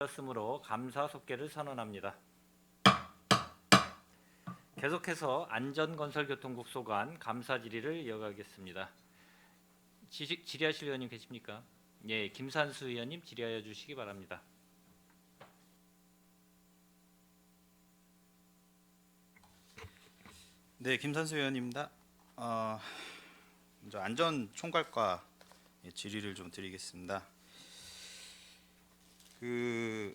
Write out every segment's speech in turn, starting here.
였으므로 감사 속개를 선언합니다. 계속해서 안전건설교통국 소관 감사 질의를 이어가겠습니다. 질의하실 의원님 계십니까? 예, 김산수 의원님 질의하여 주시기 바랍니다. 네, 김산수 의원입니다. 먼저 안전총괄과 질의를 좀 드리겠습니다. 이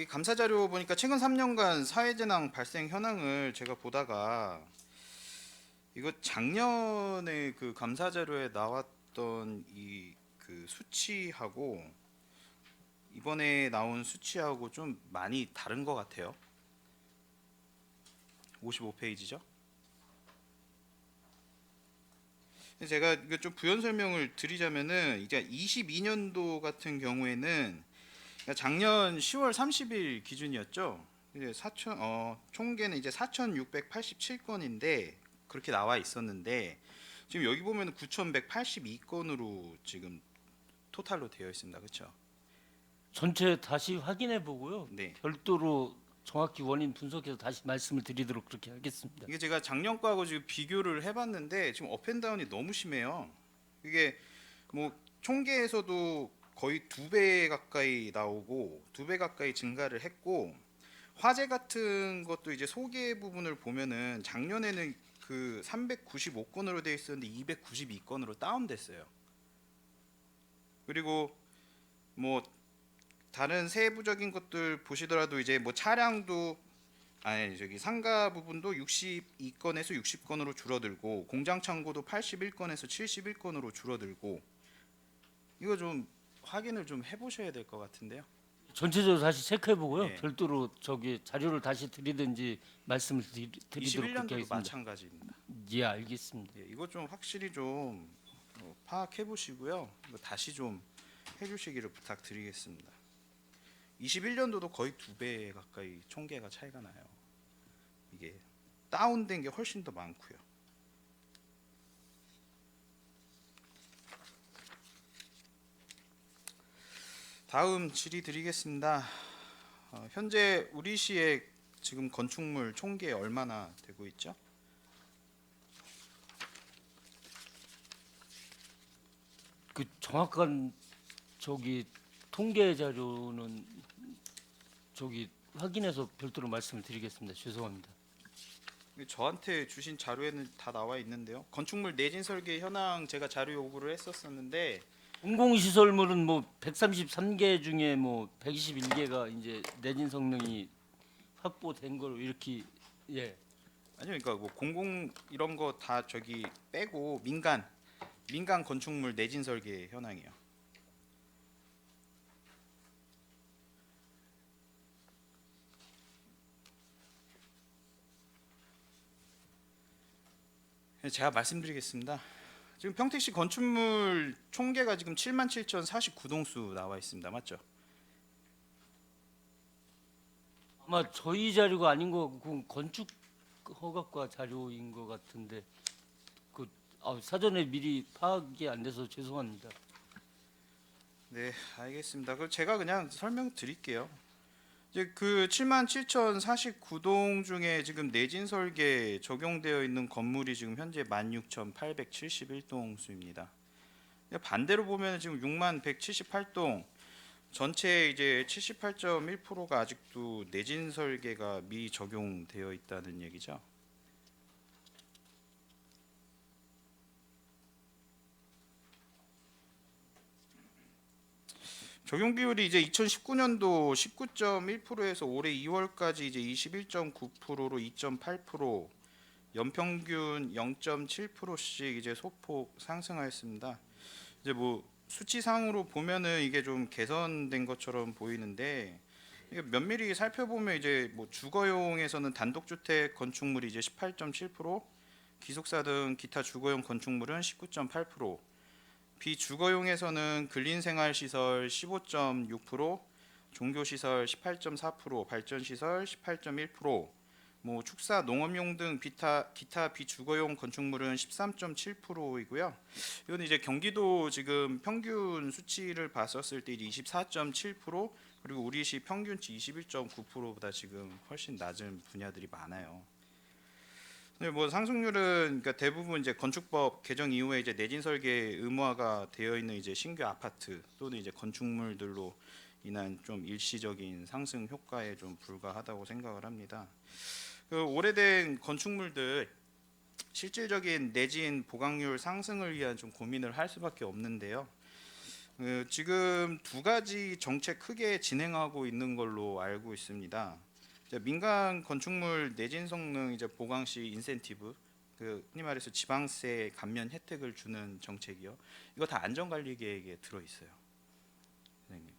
감사 자료 보니까 최근 3년간 사회재난 발생 현황을 제가 보다가 이거 작년에 그 감사 자료에 나왔던 이 그 수치하고 이번에 나온 수치하고 좀 많이 다른 것 같아요. 55페이지죠. 제가 이거 좀 부연 설명을 드리자면은 이제 22년도 같은 경우에는 작년 10월 30일 기준이었죠. 이제 총계는 이제 4,687건인데 그렇게 나와 있었는데 지금 여기 보면 9,182건으로 지금 토탈로 되어 있습니다. 그렇죠? 전체 다시 확인해 보고요. 네. 별도로 정확히 원인 분석해서 다시 말씀을 드리도록 그렇게 하겠습니다. 이게 제가 작년 거하고 지금 비교를 해봤는데 지금 업앤다운이 너무 심해요. 이게 뭐 총계에서도 거의 2배 가까이 나오고 2배 가까이 증가를 했고 화재 같은 것도 이제 소개 부분을 보면은 작년에는 그 395건으로 되어 있었는데 292건으로 다운됐어요. 그리고 뭐 다른 세부적인 것들 보시더라도 이제 뭐 차량도 상가 부분도 62건에서 60건으로 줄어들고 공장 창고도 81건에서 71건으로 줄어들고 이거 좀 확인을 좀 해보셔야 될 것 같은데요. 전체적으로 다시 체크해 보고요. 네. 별도로 저기 자료를 다시 드리든지 말씀을 드리도록 그렇게 21년도도 하겠습니다. 마찬가지입니다. 예, 알겠습니다. 예, 이거 좀 확실히 좀 파악해 보시고요. 이거 다시 좀 해주시기를 부탁드리겠습니다. 21년도도 거의 2배 가까이 총계가 차이가 나요. 이게 다운된 게 훨씬 더 많고요. 다음 질의 드리겠습니다. 현재 우리 시의 지금 건축물 총계 얼마나 되고 있죠? 그 정확한 저기 통계 자료는 저기 확인해서 별도로 말씀을 드리겠습니다. 죄송합니다. 저한테 주신 자료에는 다 나와 있는데요. 건축물 내진 설계 현황 제가 자료 요구를 했었었는데 공공시설물은 뭐 133개 중에 뭐 121개가 이제 내진 성능이 확보된 걸로 이렇게 예. 아니요, 그러니까 뭐 공공 이런 거 다 저기 빼고 민간 건축물 내진 설계 현황이요. 제가 말씀드리겠습니다. 지금 평택시 건축물 총계가 지금 77,049동수 나와 있습니다. 맞죠? 아마 저희 자료가 아닌 것 같고 건축 허가과 자료인 것 같은데 사전에 미리 파악이 안 돼서 죄송합니다. 네, 알겠습니다. 그럼 제가 그냥 설명드릴게요. 이제 그 77,049동 중에 지금 내진 설계 적용되어 있는 건물이 지금 현재 16,871동수입니다. 반대로 보면 지금 6178동 전체 이제 78.1%가 아직도 내진 설계가 미적용되어 있다는 얘기죠. 적용 비율이 이제 2019년도 19.1%에서 올해 2월까지 이제 21.9%로 2.8% 연평균 0.7%씩 이제 소폭 상승하였습니다. 이제 뭐 수치상으로 보면은 이게 좀 개선된 것처럼 보이는데 이게 면밀히 살펴보면 이제 뭐 주거용에서는 단독주택 건축물이 이제 18.7%, 기숙사 등 기타 주거용 건축물은 19.8%, 비주거용에서는 근린생활시설 15.6%, 종교시설 18.4%, 발전시설 18.1%, 뭐 축사, 농업용 등 기타 비주거용 건축물은 13.7%이고요. 이건 이제 경기도 지금 평균 수치를 봤었을 때 24.7%, 그리고 우리시 평균치 21.9%보다 지금 훨씬 낮은 분야들이 많아요. 네, 뭐 상승률은 그러니까 대부분 이제 건축법 개정 이후에 이제 내진 설계 의무화가 되어 있는 이제 신규 아파트 또는 이제 건축물들로 인한 좀 일시적인 상승 효과에 좀 불과하다고 생각을 합니다. 그 오래된 건축물들 실질적인 내진 보강률 상승을 위한 좀 고민을 할 수밖에 없는데요. 지금 두 가지 정책 크게 진행하고 있는 걸로 알고 있습니다. 이제 민간 건축물 내진 성능 이제 보강 시 인센티브, 흔히 말해서 지방세 감면 혜택을 주는 정책이요. 이거 다 안전관리 계획에 들어 있어요. 선생님.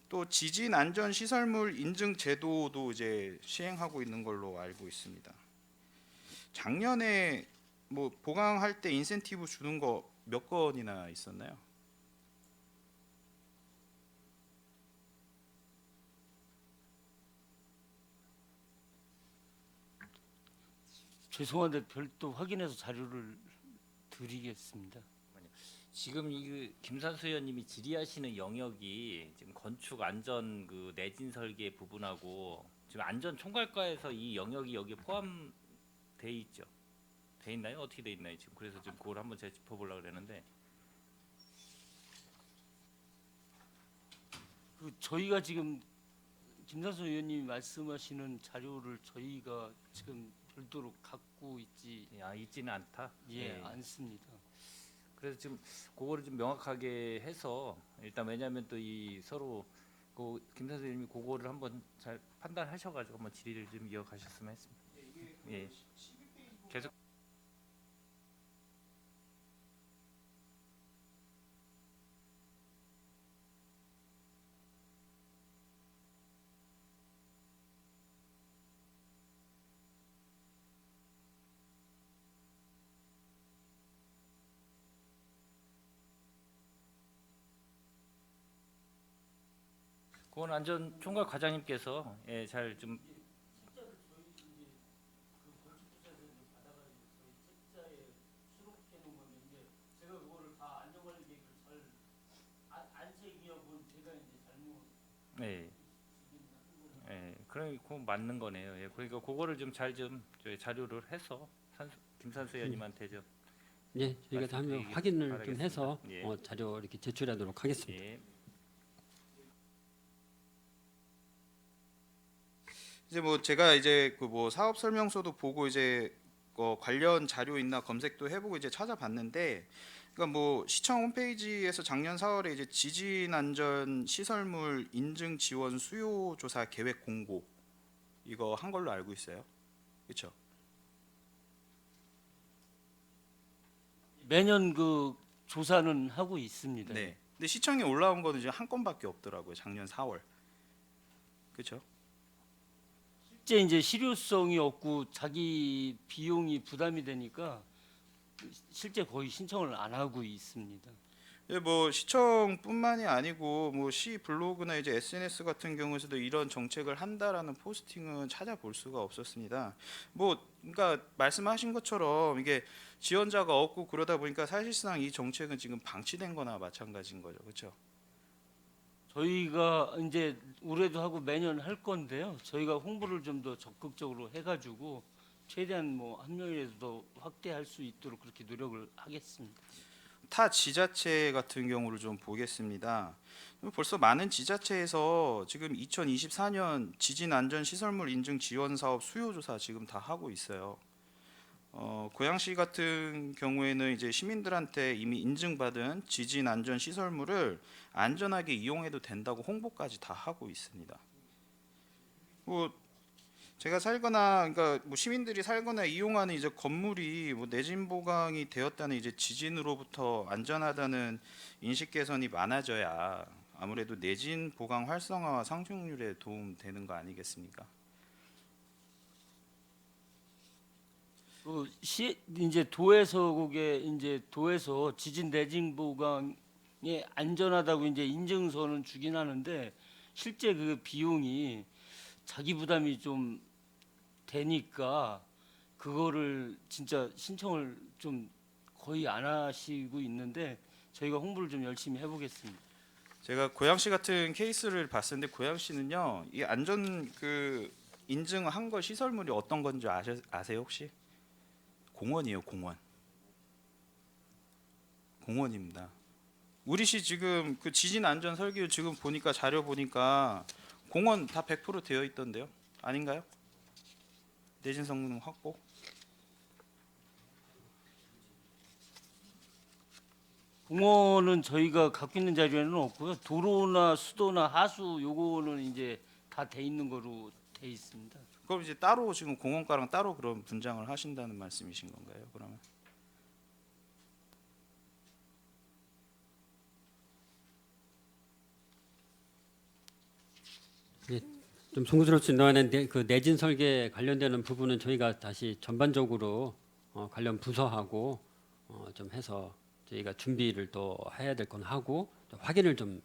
또 지진 안전 시설물 인증 제도도 이제 시행하고 있는 걸로 알고 있습니다. 작년에 뭐 보강할 때 인센티브 주는 거 몇 건이나 있었나요? 죄송한데 별도 확인해서 자료를 드리겠습니다. 지금 이 김산수 의원님이 질의하시는 영역이 지금 건축 안전 그 내진 설계 부분하고 지금 안전 총괄과에서 이 영역이 여기에 포함돼 있죠. 돼 있나요? 어떻게 돼 있나요? 지금 그래서 좀 그걸 한번 제가 짚어보려고 그러는데. 저희가 지금 김산수 의원님이 말씀하시는 자료를 저희가 지금 별도로 갖고 있지는 않다. 않습니다. 그래서 지금 그거를 좀 명확하게 해서 일단 왜냐하면 또 이 서로 그 김산수 의원님이 그거를 한번 잘 판단하셔가지고 한번 질의를 좀 이어가셨으면 했습니다. 예. 계속. 그건 안전 총괄 과장님께서 잘 좀 예. 그럼 그건 맞는 거네요. 예. 그러니까 그거를 좀 잘 좀 자료를 해서 김산수 의원님한테 좀 예, 저희가 한번 말씀드리기 확인을 좀 바라겠습니다. 해서 예. 자료 이렇게 제출하도록 하겠습니다. 예. 이제 뭐 제가 이제 그 뭐 사업 설명서도 보고 이제 관련 자료 있나 검색도 해보고 이제 찾아봤는데, 그러니까 뭐 시청 홈페이지에서 작년 4월에 이제 지진 안전 시설물 인증 지원 수요 조사 계획 공고 이거 한 걸로 알고 있어요. 그렇죠? 매년 그 조사는 하고 있습니다. 네. 근데 시청에 올라온 거는 이제 한 건밖에 없더라고요. 작년 4월. 그렇죠? 실제 이제 실효성이 없고 자기 비용이 부담이 되니까 실제 거의 신청을 안 하고 있습니다. 예, 뭐 시청뿐만이 아니고 뭐 시 블로그나 이제 SNS 같은 경우에서도 이런 정책을 한다라는 포스팅은 찾아볼 수가 없었습니다. 뭐 그러니까 말씀하신 것처럼 이게 지원자가 없고 그러다 보니까 사실상 이 정책은 지금 방치된 거나 마찬가지인 거죠. 그렇죠? 저희가 이제 올해도 하고 매년 할 건데요. 저희가 홍보를 좀 더 적극적으로 해가지고 최대한 뭐 한 명이라도 더 확대할 수 있도록 그렇게 노력을 하겠습니다. 타 지자체 같은 경우를 좀 보겠습니다. 벌써 많은 지자체에서 지금 2024년 지진 안전 시설물 인증 지원 사업 수요 조사 지금 다 하고 있어요. 고양시 같은 경우에는 이제 시민들한테 이미 인증받은 지진 안전 시설물을 안전하게 이용해도 된다고 홍보까지 다 하고 있습니다. 뭐 제가 살거나 그러니까 뭐 시민들이 살거나 이용하는 이제 건물이 뭐 내진 보강이 되었다는 이제 지진으로부터 안전하다는 인식 개선이 많아져야 아무래도 내진 보강 활성화와 상승률에 도움되는 거 아니겠습니까? 이제 도에서 그게 이제 도에서 지진 내진 보강에 안전하다고 이제 인증서는 주긴 하는데 실제 그 비용이 자기 부담이 좀 되니까 그거를 진짜 신청을 좀 거의 안 하시고 있는데 저희가 홍보를 좀 열심히 해보겠습니다. 제가 고양시 같은 케이스를 봤었는데 고양시는요 이 안전 인증한 거 시설물이 어떤 건지 아세요 혹시? 공원이에요 공원. 공원입니다. 우리 시 지금 그 지진 안전 설계 지금 보니까 자료 보니까 공원 다 100% 되어 있던데요. 아닌가요? 내진 성능 확보. 공원은 저희가 갖고 있는 자료에는 없고요. 도로나 수도나 하수 요거는 이제 다 돼 있는 거로 돼 있습니다. 그럼 이제 따로 지금 공원과랑 따로 그런 분장을 하신다는 말씀이신 건가요? 그러면 좀 송구스럽지만 그 내진 설계 관련되는 부분은 저희가 다시 전반적으로 관련 부서하고 좀 해서 저희가 준비를 또 해야 될 건 하고 또 확인을 좀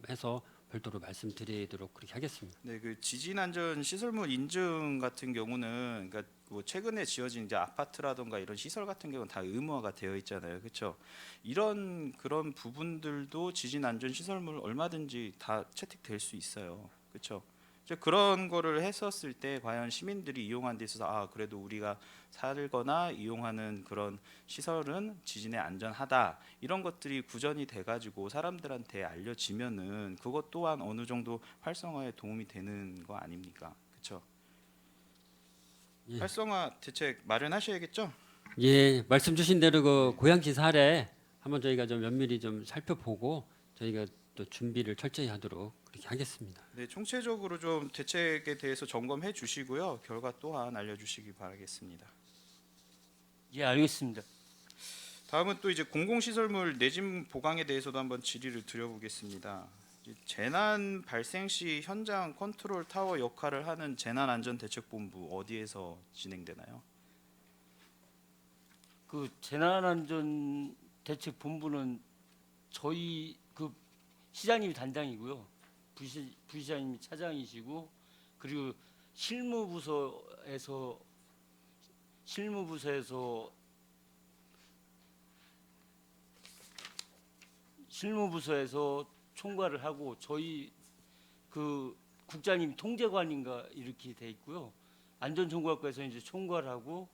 해서 별도로 말씀드리도록 그렇게 하겠습니다. 네, 그 지진 안전 시설물 인증 같은 경우는 그러니까 뭐 최근에 지어진 이제 아파트라든가 이런 시설 같은 경우는 다 의무화가 되어 있잖아요, 그렇죠? 이런 그런 부분들도 지진 안전 시설물 얼마든지 다 채택될 수 있어요, 그렇죠? 이제 그런 거를 했었을 때 과연 시민들이 이용한 데 있어서 아 그래도 우리가 살거나 이용하는 그런 시설은 지진에 안전하다 이런 것들이 구전이 돼가지고 사람들한테 알려지면은 그것 또한 어느 정도 활성화에 도움이 되는 거 아닙니까, 그렇죠? 예. 활성화 대책 마련하셔야겠죠? 예, 말씀 주신 대로 그 고양시 사례 한번 저희가 좀 면밀히 좀 살펴보고 저희가 또 준비를 철저히 하도록 그렇게 하겠습니다. 네, 총체적으로 좀 대책에 대해서 점검해 주시고요. 결과 또한 알려주시기 바라겠습니다. 예, 알겠습니다. 다음은 또 이제 공공시설물 내진 보강에 대해서도 한번 질의를 드려보겠습니다. 이제 재난 발생 시 현장 컨트롤 타워 역할을 하는 재난안전대책본부 어디에서 진행되나요? 그 재난안전대책본부는 저희 그 시장님이 단장이고요. 부시장님이 차장이시고 그리고 실무부서에서 총괄을 하고 저희 그 국장님이 통제관인가 이렇게 돼 있고요. 안전총괄과에서 이제 총괄하고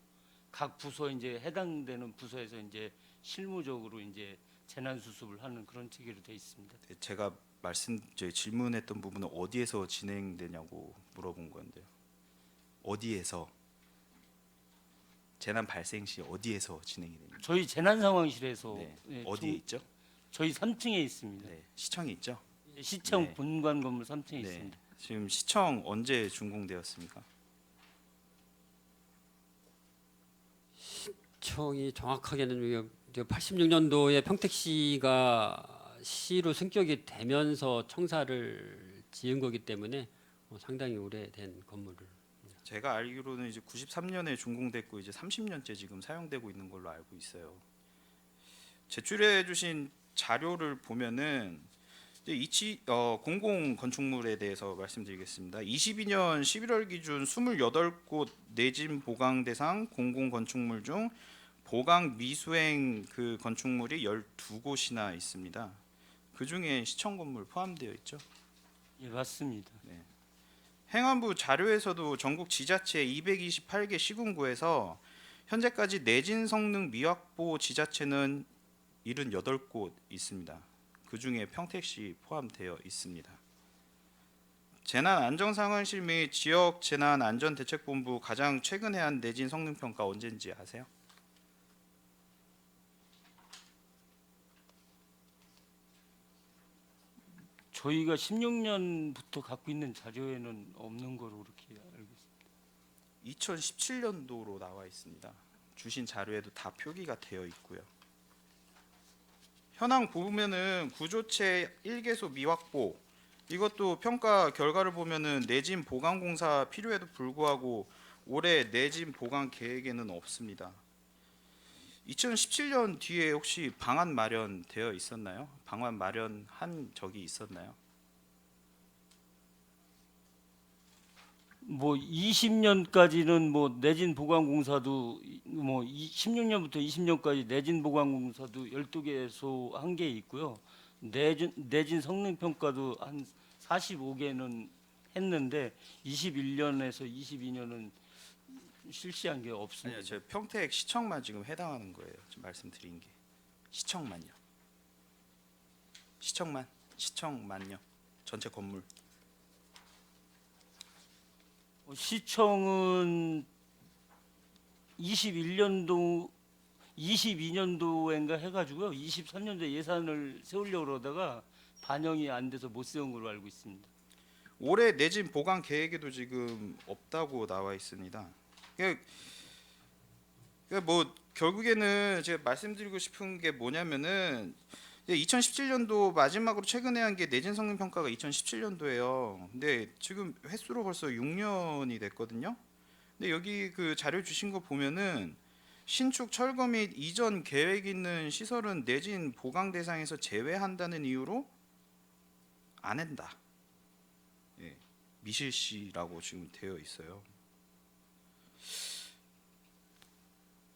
각 부서 이제 해당되는 부서에서 이제 실무적으로 이제 재난 수습을 하는 그런 체계로 돼 있습니다. 네, 제가 질문했던 부분은 어디에서 진행되냐고 물어본 건데요. 어디에서 재난 발생 시 어디에서 진행이 됩니까? 저희 재난 상황실에서 네, 네, 어디에 있죠? 저희 3층에 있습니다. 네, 시청이 있죠? 시청 네. 본관 건물 3층에 네, 있습니다. 지금 시청 언제 준공되었습니까? 시청이 정확하게는 86년도에 평택시가 시로 승격이 되면서 청사를 지은 거기 때문에 상당히 오래된 건물을. 제가 알기로는 이제 93년에 준공됐고 이제 30년째 지금 사용되고 있는 걸로 알고 있어요. 제출해 주신 자료를 보면은 이제 공공 건축물에 대해서 말씀드리겠습니다. 22년 11월 기준 28곳 내진 보강 대상 공공 건축물 중 보강 미수행 그 건축물이 12곳이나 있습니다. 그 중에 시청 건물 포함되어 있죠. 예, 맞습니다. 행안부 자료에서도 전국 지자체 228개 시군구에서 현재까지 내진 성능 미확보 지자체는 78곳 있습니다. 그 중에 평택시 포함되어 있습니다. 재난안전상황실 및 지역재난안전대책본부 가장 최근에 한 내진 성능 평가 언제인지 아세요? 저희가 16년부터 갖고 있는 자료에는 없는 거로 그렇게 알고 있습니다. 2017년도로 나와 있습니다. 주신 자료에도 다 표기가 되어 있고요. 현황 보면은 구조체 1개소 미확보 이것도 평가 결과를 보면은 내진 보강 공사 필요에도 불구하고 올해 내진 보강 계획에는 없습니다. 2017년 뒤에 혹시 방안 마련되어 있었나요? 방안 마련한 적이 있었나요? 뭐 20년까지는 뭐 내진 보강공사도 뭐 16년부터 20년까지 내진 보강공사도 12개소 한 개 있고요. 내진 성능 평가도 한 45개는 했는데 21년에서 22년은 실시한 게 없습니다. 아니요, 저 평택 시청만 지금 해당하는 거예요. 지금 말씀드린 게 시청만요. 시청만요. 전체 건물. 시청은 22년도인가 해가지고요. 23년도 예산을 세우려고 그러다가 반영이 안 돼서 못 세운 걸로 알고 있습니다. 올해 내진 보강 계획에도 지금 없다고 나와 있습니다. 그러니까 뭐 결국에는 제가 말씀드리고 싶은 게 뭐냐면은 2017년도 마지막으로 최근에 한 게 내진 성능 평가가 2017년도예요. 근데 지금 횟수로 벌써 6년이 됐거든요. 근데 여기 그 자료 주신 거 보면은 신축 철거 및 이전 계획 있는 시설은 내진 보강 대상에서 제외한다는 이유로 안 한다. 예, 미실시라고 지금 되어 있어요.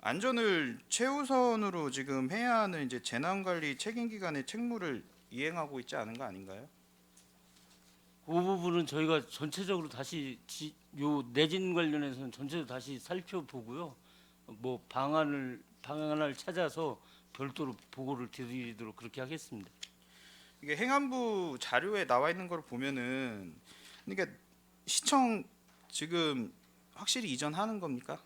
안전을 최우선으로 지금 해야 하는 이제 재난관리 책임기관의 책무를 이행하고 있지 않은 거 아닌가요? 그 부분은 저희가 전체적으로 다시 요 내진 관련해서는 전체적으로 다시 살펴보고요. 뭐 방안을 찾아서 별도로 보고를 드리도록 그렇게 하겠습니다. 이게 행안부 자료에 나와 있는 걸 보면은 그러니까 시청 지금 확실히 이전하는 겁니까?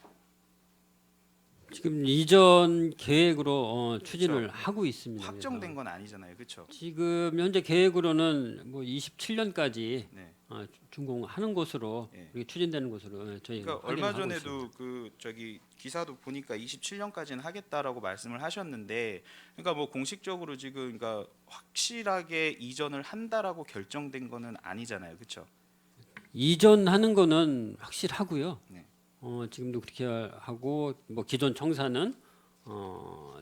지금 이전 계획으로 추진을 하고 있습니다. 확정된 건 아니잖아요, 그렇죠? 지금 현재 계획으로는 뭐 27년까지 네. 준공하는 것으로 예. 이렇게 추진되는 것으로 저희가 그러니까 얼마 확인을 하고 있습니다. 전에도 그 저기 기사도 보니까 27년까지는 하겠다라고 말씀을 하셨는데, 그러니까 뭐 공식적으로 지금 그러니까 확실하게 이전을 한다라고 결정된 거는 아니잖아요, 그렇죠? 이전하는 거는 확실하고요. 네. 지금도 그렇게 하고 뭐 기존 청사는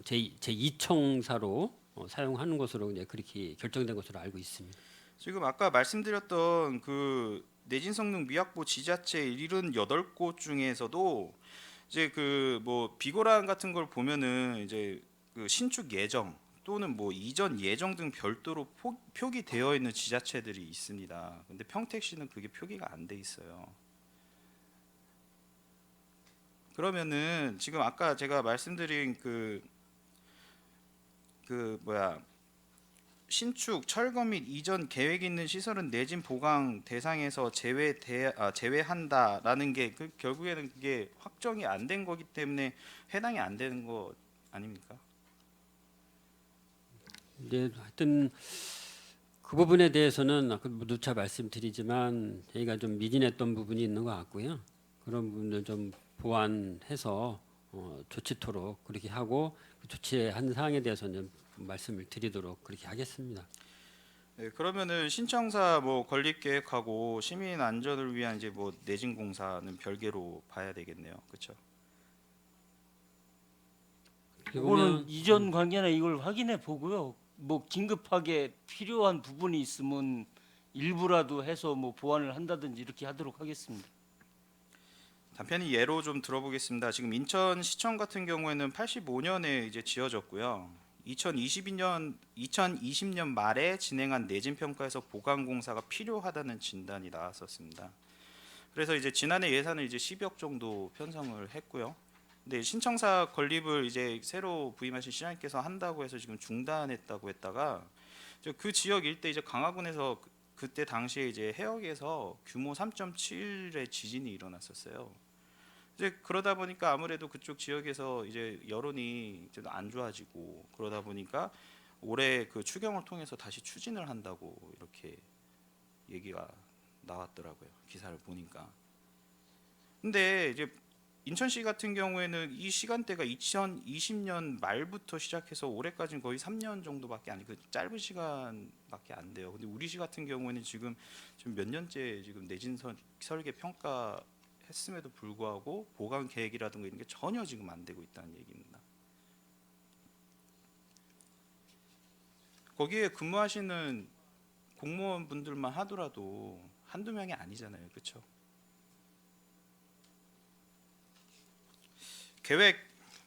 제2청사로 사용하는 것으로 이제 그렇게 결정된 것으로 알고 있습니다. 지금 아까 말씀드렸던 그 내진 성능 미확보 지자체 78곳 중에서도 이제 그 뭐 비고란 같은 걸 보면은 이제 그 신축 예정 또는 뭐 이전 예정 등 별도로 표기되어 있는 지자체들이 있습니다. 근데 평택시는 그게 표기가 안 돼 있어요. 그러면은 지금 아까 제가 말씀드린 그 뭐야 신축 철거 및 이전 계획 있는 시설은 내진 보강 대상에서 제외한다라는 게 그 결국에는 그게 확정이 안 된 거기 때문에 해당이 안 되는 거 아닙니까? 이제 하여튼 그 부분에 대해서는 아까 누차 말씀드리지만 저희가 좀 미진했던 부분이 있는 것 같고요. 그런 부분을 좀 보완해서 조치토록 그렇게 하고 그 조치한 사항에 대해서는 말씀을 드리도록 그렇게 하겠습니다. 네, 그러면은 신청사 뭐 건립 계획하고 시민 안전을 위한 이제 뭐 내진 공사는 별개로 봐야 되겠네요. 그렇죠? 이거는 이전 관계나 이걸 확인해 보고요. 뭐 긴급하게 필요한 부분이 있으면 일부라도 해서 뭐 보완을 한다든지 이렇게 하도록 하겠습니다. 단편히 예로 좀 들어보겠습니다. 지금 인천시청 같은 경우에는 85년에 이제 지어졌고요. 2020년 말에 진행한 내진 평가에서 보강 공사가 필요하다는 진단이 나왔었습니다. 그래서 이제 지난해 예산을 이제 10억 정도 편성을 했고요. 근데 신청사 건립을 이제 새로 부임하신 시장님께서 한다고 해서 지금 중단했다고 했다가 그 지역 일대 이제 강화군에서 그때 당시에 이제 해역에서 규모 3.7의 지진이 일어났었어요. 이제 그러다 보니까 아무래도 그쪽 지역에서 이제 여론이 이제 안 좋아지고 그러다 보니까 올해 그 추경을 통해서 다시 추진을 한다고 이렇게 얘기가 나왔더라고요. 기사를 보니까. 근데 이제 인천시 같은 경우에는 이 시간대가 2020년 말부터 시작해서 올해까지는 거의 3년 정도밖에 아니 그 짧은 시간밖에 안 돼요. 근데 우리 시 같은 경우에는 지금 몇 년째 지금 내진 설계 평가 했음에도 불구하고 보강 계획이라든가 이런 게 전혀 지금 안 되고 있다는 얘기입니다. 거기에 근무하시는 공무원분들만 하더라도 한두 명이 아니잖아요. 그렇죠? 계획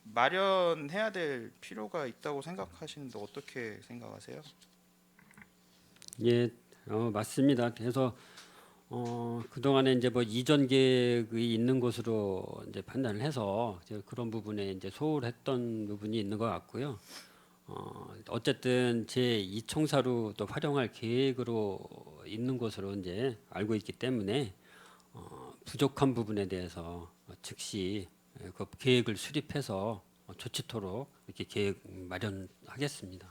마련해야 될 필요가 있다고 생각하시는데 어떻게 생각하세요? 예, 맞습니다. 그래서 그동안에 이제 뭐 이전 계획이 있는 것으로 이제 판단을 해서 이제 그런 부분에 이제 소홀했던 부분이 있는 것 같고요. 어쨌든 제 2총사로 또 활용할 계획으로 있는 것으로 이제 알고 있기 때문에 부족한 부분에 대해서 즉시 그 계획을 수립해서 조치토록 이렇게 계획 마련하겠습니다.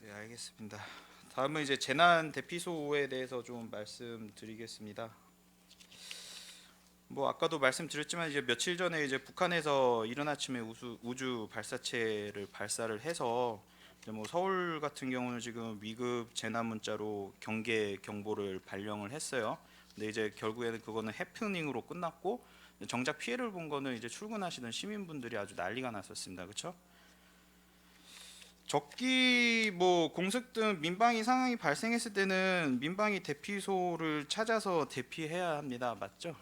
네, 알겠습니다. 다음은 이제 재난 대피소에 대해서 좀 말씀드리겠습니다. 뭐 아까도 말씀드렸지만 이제 며칠 전에 이제 북한에서 이른 아침에 우주 발사체를 발사를 해서 이제 뭐 서울 같은 경우는 지금 위급 재난 문자로 경계 경보를 발령을 했어요. 근데 이제 결국에는 그거는 해프닝으로 끝났고 정작 피해를 본 거는 이제 출근하시던 시민분들이 아주 난리가 났었습니다. 그렇죠? 적기 뭐 공습 등 민방위 상황이 발생했을 때는 민방위 대피소를 찾아서 대피해야 합니다. 맞죠?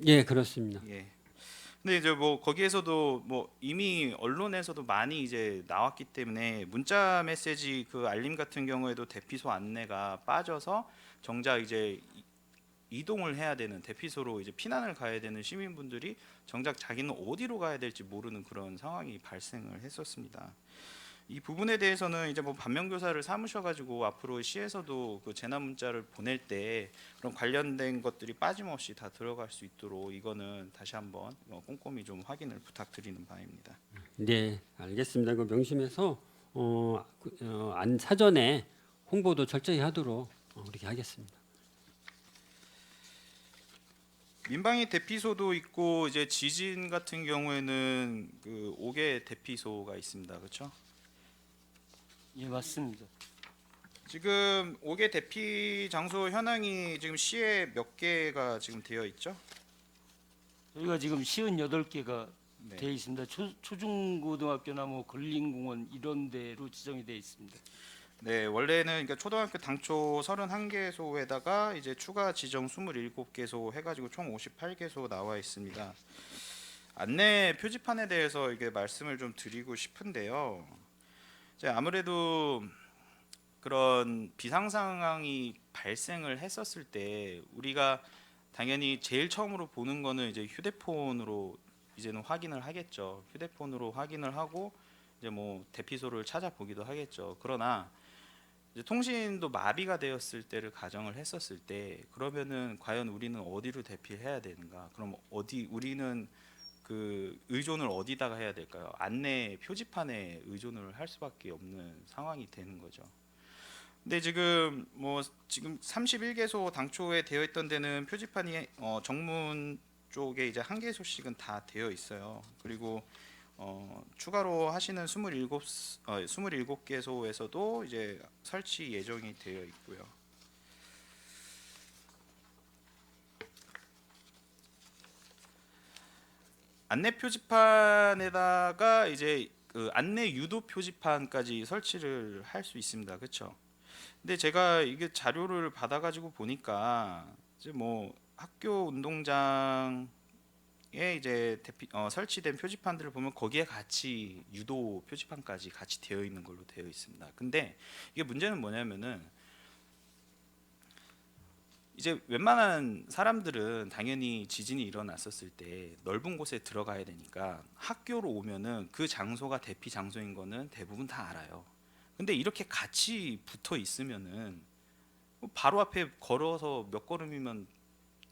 예, 그렇습니다. 예. 근데 이제 뭐 거기에서도 뭐 이미 언론에서도 많이 이제 나왔기 때문에 문자 메시지 그 알림 같은 경우에도 대피소 안내가 빠져서 정작 이제 이동을 해야 되는 대피소로 이제 피난을 가야 되는 시민분들이 정작 자기는 어디로 가야 될지 모르는 그런 상황이 발생을 했었습니다. 이 부분에 대해서는 이제 뭐 반면교사를 삼으셔가지고 앞으로 시에서도 그 재난 문자를 보낼 때 그런 관련된 것들이 빠짐없이 다 들어갈 수 있도록 이거는 다시 한번 꼼꼼히 좀 확인을 부탁드리는 바입니다. 네, 알겠습니다. 그 명심해서 안 사전에 홍보도 철저히 하도록 그렇게 하겠습니다. 민방위 대피소도 있고 이제 지진 같은 경우에는 그 5개 대피소가 있습니다. 그렇죠? 예, 맞습니다. 지금 5개 대피 장소 현황이 지금 시에 몇 개가 지금 되어 있죠? 저희가 지금 58개가 네. 되어 있습니다. 초중고등학교나 뭐 근린공원 이런 데로 지정이 되어 있습니다. 네, 원래는 그러니까 초등학교 당초 31개소에다가 이제 추가 지정 27개소 해가지고 총 58개소 나와 있습니다. 안내 표지판에 대해서 이게 말씀을 좀 드리고 싶은데요. 이제 아무래도 그런 비상 상황이 발생을 했었을 때 우리가 당연히 제일 처음으로 보는 거는 이제 휴대폰으로 이제는 확인을 하겠죠. 휴대폰으로 확인을 하고 이제 뭐 대피소를 찾아보기도 하겠죠. 그러나 이제 통신도 마비가 되었을 때를 가정을 했었을 때 그러면은 과연 우리는 어디로 대피해야 되는가? 그럼 우리는 그 의존을 어디다가 해야 될까요? 안내 표지판에 의존을 할 수밖에 없는 상황이 되는 거죠. 근데 지금 31개소 당초에 되어 있던 데는 표지판이 정문 쪽에 이제 1개소씩은 다 되어 있어요. 그리고 추가로 하시는 27개소에서도 이제 설치 예정이 되어 있고요. 안내 표지판에다가 이제 그 안내 유도 표지판까지 설치를 할 수 있습니다. 그렇죠? 근데 제가 이게 자료를 받아가지고 보니까 이제 뭐 학교 운동장에 이제 설치된 표지판들을 보면 거기에 같이 유도 표지판까지 같이 되어 있는 걸로 되어 있습니다. 근데 이게 문제는 뭐냐면은 이제 웬만한 사람들은 당연히 지진이 일어났었을 때 넓은 곳에 들어가야 되니까 학교로 오면은 그 장소가 대피 장소인 거는 대부분 다 알아요. 근데 이렇게 같이 붙어 있으면은 바로 앞에 걸어서 몇 걸음이면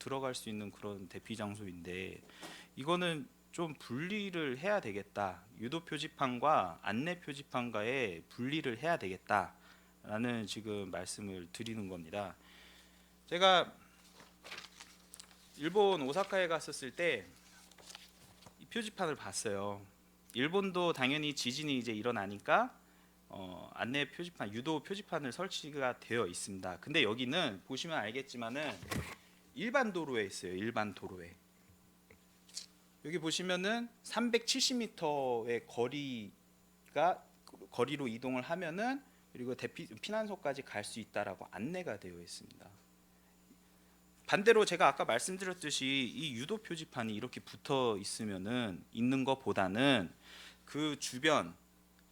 들어갈 수 있는 그런 대피 장소인데 이거는 좀 분리를 해야 되겠다. 유도 표지판과 안내 표지판과의 분리를 해야 되겠다라는 지금 말씀을 드리는 겁니다. 제가 일본 오사카에 갔었을 때 이 표지판을 봤어요. 일본도 당연히 지진이 이제 일어나니까 안내 표지판, 유도 표지판을 설치가 되어 있습니다. 근데 여기는 보시면 알겠지만은 일반 도로에 있어요. 일반 도로에. 여기 보시면은 370m의 거리로 이동을 하면은 그리고 피난소까지 갈 수 있다라고 안내가 되어 있습니다. 반대로 제가 아까 말씀드렸듯이 이 유도 표지판이 이렇게 붙어 있으면은 있는 것보다는 그 주변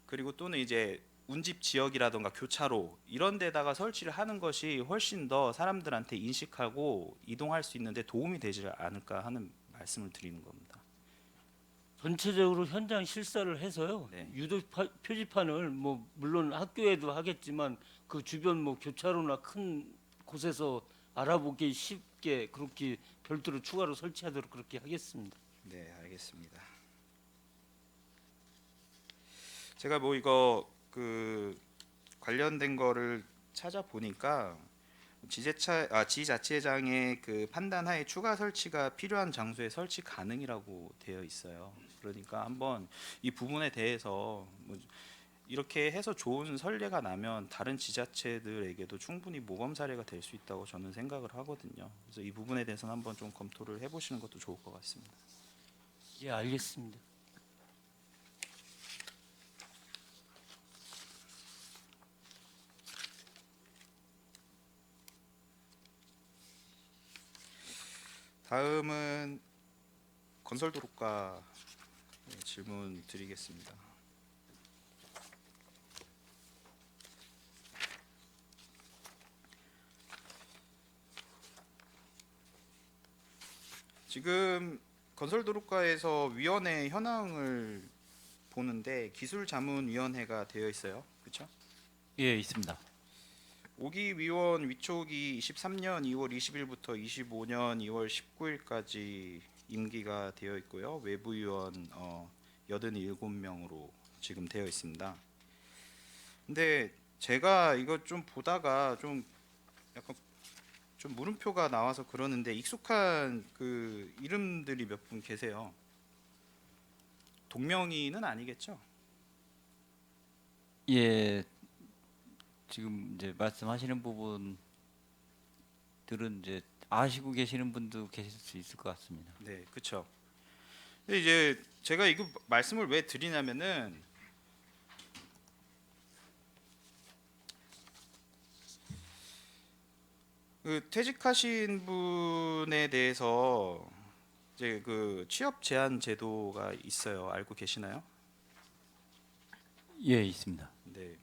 그리고 또는 이제 운집 지역이라던가 교차로 이런 데다가 설치를 하는 것이 훨씬 더 사람들한테 인식하고 이동할 수 있는데 도움이 되지 않을까 하는 말씀을 드리는 겁니다. 전체적으로 현장 실사를 해서요. 네. 유도 표지판을 뭐 물론 학교에도 하겠지만 그 주변 뭐 교차로나 큰 곳에서 알아보기 쉽게 그렇게 별도로 추가로 설치하도록 그렇게 하겠습니다. 네, 알겠습니다. 제가 뭐 이거 그 관련된 거를 찾아보니까 지자체장의 그 판단하에 추가 설치가 필요한 장소에 설치 가능이라고 되어 있어요. 그러니까 한번 이 부분에 대해서 뭐 이렇게 해서 좋은 선례가 나면 다른 지자체들에게도 충분히 모범 사례가 될 수 있다고 저는 생각을 하거든요. 그래서 이 부분에 대해서는 한번 좀 검토를 해보시는 것도 좋을 것 같습니다. 예, 알겠습니다. 다음은 건설도로과 질문 드리겠습니다. 지금 건설도로과에서 위원회 현황을 보는데 기술자문위원회가 되어 있어요. 그렇죠? 예, 있습니다. 5기 위원 위촉이 23년 2월 20일부터 25년 2월 19일까지 임기가 되어 있고요. 외부 위원 87명으로 지금 되어 있습니다. 근데 제가 이거 좀 보다가 좀 약간 좀 물음표가 나와서 그러는데 익숙한 그 이름들이 몇 분 계세요. 동명이는 아니겠죠? 예, 지금 이제 말씀하시는 부분들은 이제 아시고 계시는 분도 계실 수 있을 것 같습니다. 네, 그렇죠. 근데 이제 제가 이거 말씀을 왜 드리냐면은 그 퇴직하신 분에 대해서 이제 그 취업 제한 제도가 있어요. 알고 계시나요? 예, 있습니다. 네.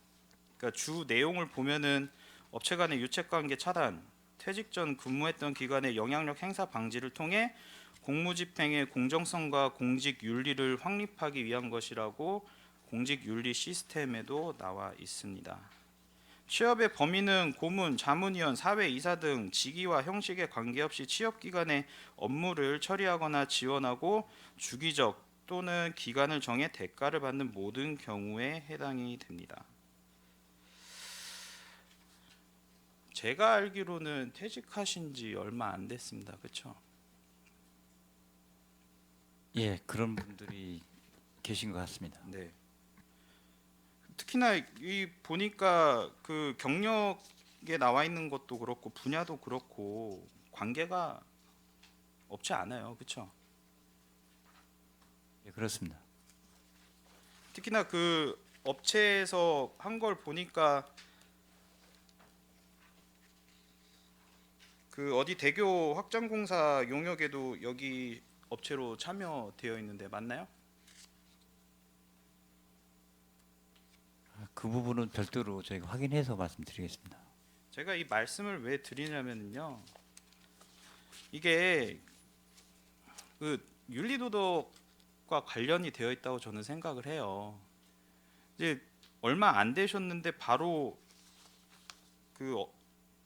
그러니까 주 내용을 보면은 업체 간의 유착 관계 차단, 퇴직 전 근무했던 기관의 영향력 행사 방지를 통해 공무 집행의 공정성과 공직 윤리를 확립하기 위한 것이라고 공직 윤리 시스템에도 나와 있습니다. 취업의 범위는 고문, 자문위원, 사회이사 등 직위와 형식에 관계없이 취업기관의 업무를 처리하거나 지원하고 주기적 또는 기간을 정해 대가를 받는 모든 경우에 해당이 됩니다. 제가 알기로는 퇴직하신 지 얼마 안 됐습니다. 그렇죠? 예, 그런 분들이 계신 것 같습니다. 네. 특히나 이 보니까 그 경력에 나와 있는 것도 그렇고 분야도 그렇고 관계가 없지 않아요. 그렇죠? 예, 그렇습니다. 특히나 그 업체에서 한 걸 보니까 그 어디 대교 확장공사 용역에도 여기 업체로 참여되어 있는데 맞나요? 그 부분은 별도로 저희가 확인해서 말씀드리겠습니다. 제가 이 말씀을 왜 드리냐면요. 이게 그 윤리도덕과 관련이 되어 있다고 저는 생각을 해요. 이제 얼마 안 되셨는데 바로 그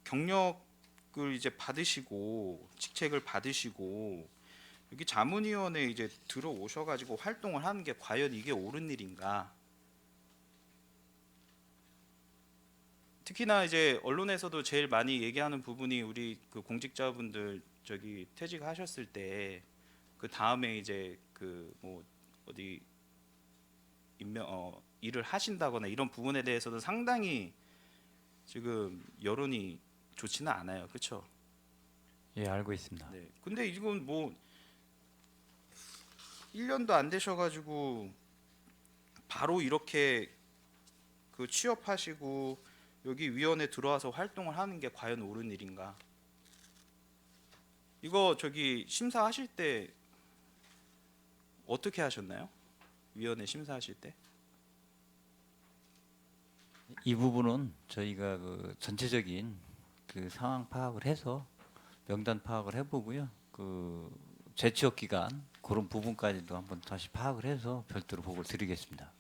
경력을 이제 받으시고 직책을 받으시고 여기 자문위원회에 이제 들어오셔가지고 활동을 하는 게 과연 이게 옳은 일인가? 특히나 이제 언론에서도 제일 많이 얘기하는 부분이 우리 그 공직자분들 저기 퇴직하셨을 때 그 다음에 이제 그 뭐 어디 일을 하신다거나 이런 부분에 대해서는 상당히 지금 여론이 좋지는 않아요. 그렇죠? 예, 알고 있습니다. 네. 근데 이건 뭐 1년도 안 되셔가지고 바로 이렇게 그 취업하시고 여기 위원회 들어와서 활동을 하는 게 과연 옳은 일인가? 이거 저기 심사하실 때 어떻게 하셨나요? 위원회 심사하실 때? 이 부분은 저희가 그 전체적인 그 상황 파악을 해서 명단 파악을 해보고요. 그 재취업 기간 그런 부분까지도 한번 다시 파악을 해서 별도로 보고를 드리겠습니다.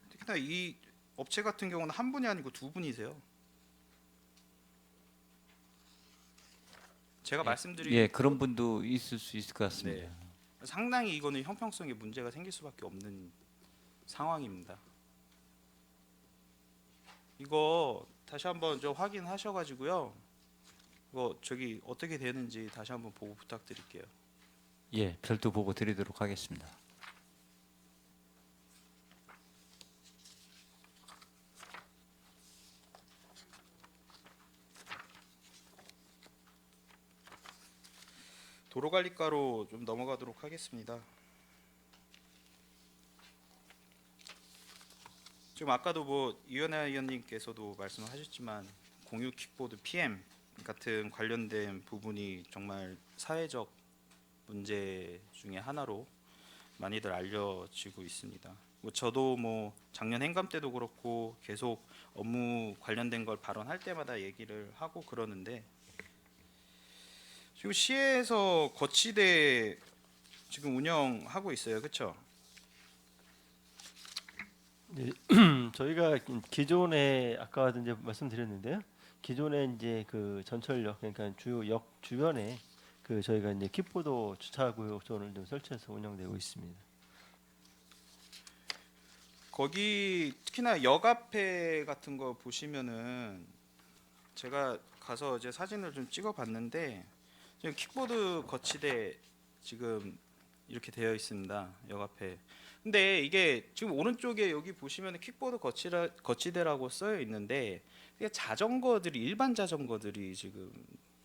특히나 이 업체 같은 경우는 한 분이 아니고 두 분이세요. 제가 말씀드린 예, 그런 분도 있을 수 있을 것 같습니다. 네. 상당히 이거는 형평성에 문제가 생길 수밖에 없는 상황입니다. 이거 다시 한번 좀 확인하셔가지고요. 이거 저기 어떻게 되는지 다시 한번 보고 부탁드릴게요. 예, 별도 보고 드리도록 하겠습니다. 도로관리과로 좀 넘어가도록 하겠습니다. 지금 아까도 뭐 이현아 의원님께서도 말씀하셨지만 공유 킥보드 PM 같은 관련된 부분이 정말 사회적 문제 중에 하나로 많이들 알려지고 있습니다. 뭐 저도 뭐 작년 행감 때도 그렇고 계속 업무 관련된 걸 발언할 때마다 얘기를 하고 그러는데 지금 시에서 거치대 지금 운영하고 있어요, 그렇죠? 네, 저희가 기존에 아까도 이제 말씀드렸는데요. 기존에 이제 그 전철역 그러니까 주요 역 주변에 그 저희가 이제 킥보드 주차구역존을 좀 설치해서 운영되고 있습니다. 거기 특히나 역 앞에 같은 거 보시면은 제가 가서 이제 사진을 좀 찍어봤는데 지금 킥보드 거치대 지금 이렇게 되어 있습니다. 역 앞에. 근데 이게 지금 오른쪽에 여기 보시면 킥보드 거치대라고 써여 있는데 이게 자전거들이 일반 자전거들이 지금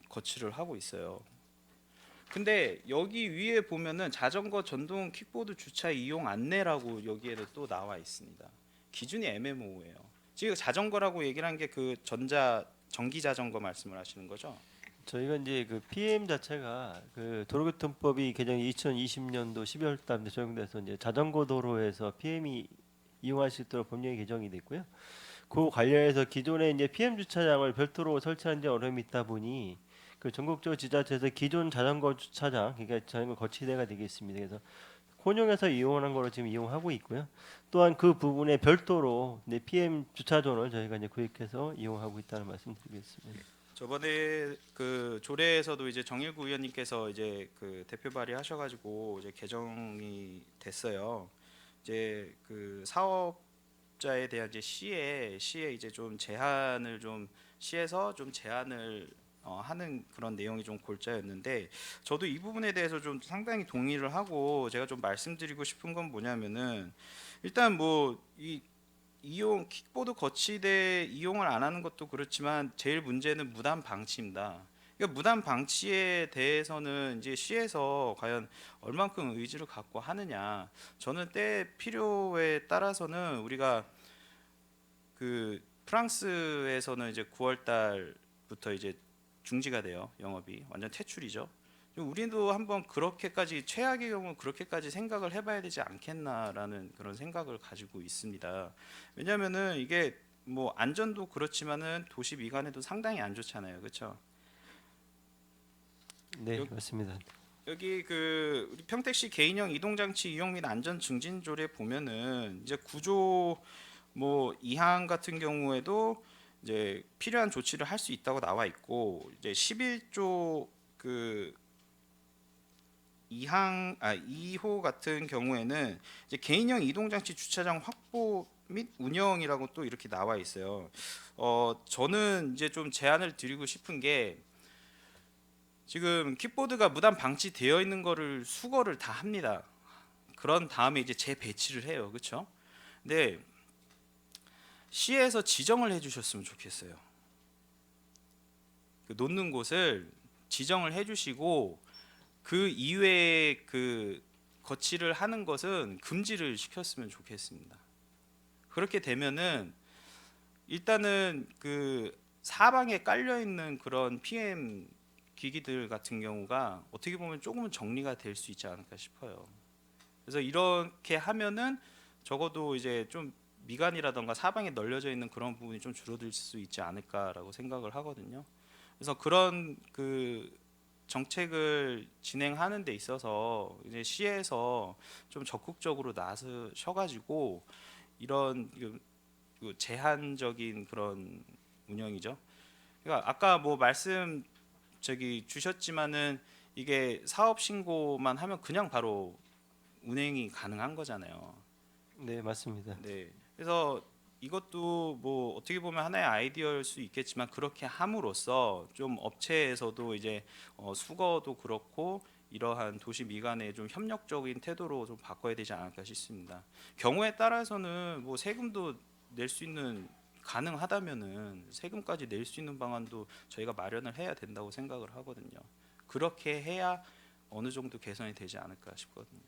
거치를 하고 있어요. 근데 여기 위에 보면은 자전거 전동 킥보드 주차 이용 안내라고 여기에도 또 나와 있습니다. 기준이 애매모호해요. 지금 자전거라고 얘기를 한 게 그 전기 자전거 말씀을 하시는 거죠? 저희가 이제 그 PM 자체가 그 도로교통법이 개정이 2020년도 12월 달에 적용돼서 이제 자전거 도로에서 PM이 이용할 수 있도록 법령이 개정이 됐고요. 그 관련해서 기존에 이제 PM 주차장을 별도로 설치하는 데 어려움이 있다 보니 그 전국적 지자체에서 기존 자전거 주차장, 그러니까 자전거 거치대가 되겠습니다. 그래서 혼용해서 이용하는 거로 지금 이용하고 있고요. 또한 그 부분에 별도로 네, PM 주차존을 저희가 이제 구입해서 이용하고 있다는 말씀드리겠습니다. 저번에 그 조례에서도 이제 정일구 의원님께서 이제 그 대표 발의하셔가지고 이제 개정이 됐어요. 이제 그 사업자에 대한 이제 시에 이제 좀 제한을 좀 시에서 좀 제한을 하는 그런 내용이 좀 골자였는데 저도 이 부분에 대해서 좀 상당히 동의를 하고 제가 좀 말씀드리고 싶은 건 뭐냐면은 일단 뭐 이 이용 킥보드 거치대 이용을 안 하는 것도 그렇지만 제일 문제는 무단 방치입니다. 그러니까 무단 방치에 대해서는 이제 시에서 과연 얼만큼 의지를 갖고 하느냐. 저는 때 필요에 따라서는 우리가 그 프랑스에서는 이제 9월 달부터 이제 중지가 돼요. 영업이 완전 퇴출이죠. 우리도 한번 그렇게까지 최악의 경우 그렇게까지 생각을 해봐야 되지 않겠나라는 그런 생각을 가지고 있습니다. 왜냐하면은 이게 뭐 안전도 그렇지만은 도시 미관에도 상당히 안 좋잖아요, 그렇죠? 네, 여기- 맞습니다. 여기 그 우리 평택시 개인형 이동장치 이용 및 안전 증진 조례 보면은 이제 구조 뭐 2항 같은 경우에도 이제 필요한 조치를 할 수 있다고 나와 있고 이제 11조 그 2호 같은 경우에는 이제 개인형 이동장치 주차장 확보 및 운영이라고 또 이렇게 나와 있어요. 저는 이제 좀 제안을 드리고 싶은 게 지금 킥보드가 무단 방치되어 있는 거를 수거를 다 합니다. 그런 다음에 이제 재배치를 해요, 그렇죠? 근데 시에서 지정을 해주셨으면 좋겠어요. 그 놓는 곳을 지정을 해주시고 그 이외에 그 거치를 하는 것은 금지를 시켰으면 좋겠습니다. 그렇게 되면은 일단은 그 사방에 깔려 있는 그런 PM 기기들 같은 경우가 어떻게 보면 조금은 정리가 될 수 있지 않을까 싶어요. 그래서 이렇게 하면은 적어도 이제 좀 미간이라던가 사방에 널려져 있는 그런 부분이 좀 줄어들 수 있지 않을까라고 생각을 하거든요. 그래서 그런 그 정책을 진행하는 데 있어서 이제 시에서 좀 적극적으로 나서셔가지고 이런 그 제한적인 그런 운영이죠. 그러니까 아까 뭐 말씀 주셨지만은 이게 사업 신고만 하면 그냥 바로 운행이 가능한 거잖아요. 네, 맞습니다. 네. 그래서 이것도 뭐 어떻게 보면 하나의 아이디어일 수 있겠지만 그렇게 함으로써 좀 업체에서도 이제 수거도 그렇고 이러한 도시 미관의 좀 협력적인 태도로 좀 바꿔야 되지 않을까 싶습니다. 경우에 따라서는 뭐 세금도 낼 수 있는 가능하다면은 세금까지 낼 수 있는 방안도 저희가 마련을 해야 된다고 생각을 하거든요. 그렇게 해야 어느 정도 개선이 되지 않을까 싶거든요.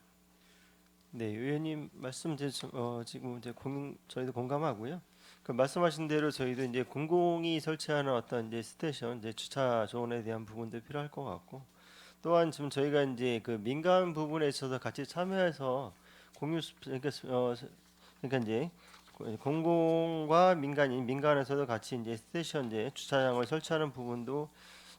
네, 의원님 말씀 지금 이제 저희도 공감하고요. 그 말씀하신 대로 저희도 이제 공공이 설치하는 어떤 이제 스테이션, 이제 주차 존에 대한 부분도 필요할 것 같고, 또한 지금 저희가 이제 그 민간 부분에 있어서 같이 참여해서 그러니까 이제 공공과 민간에서도 같이 이제 스테이션 이제 주차장을 설치하는 부분도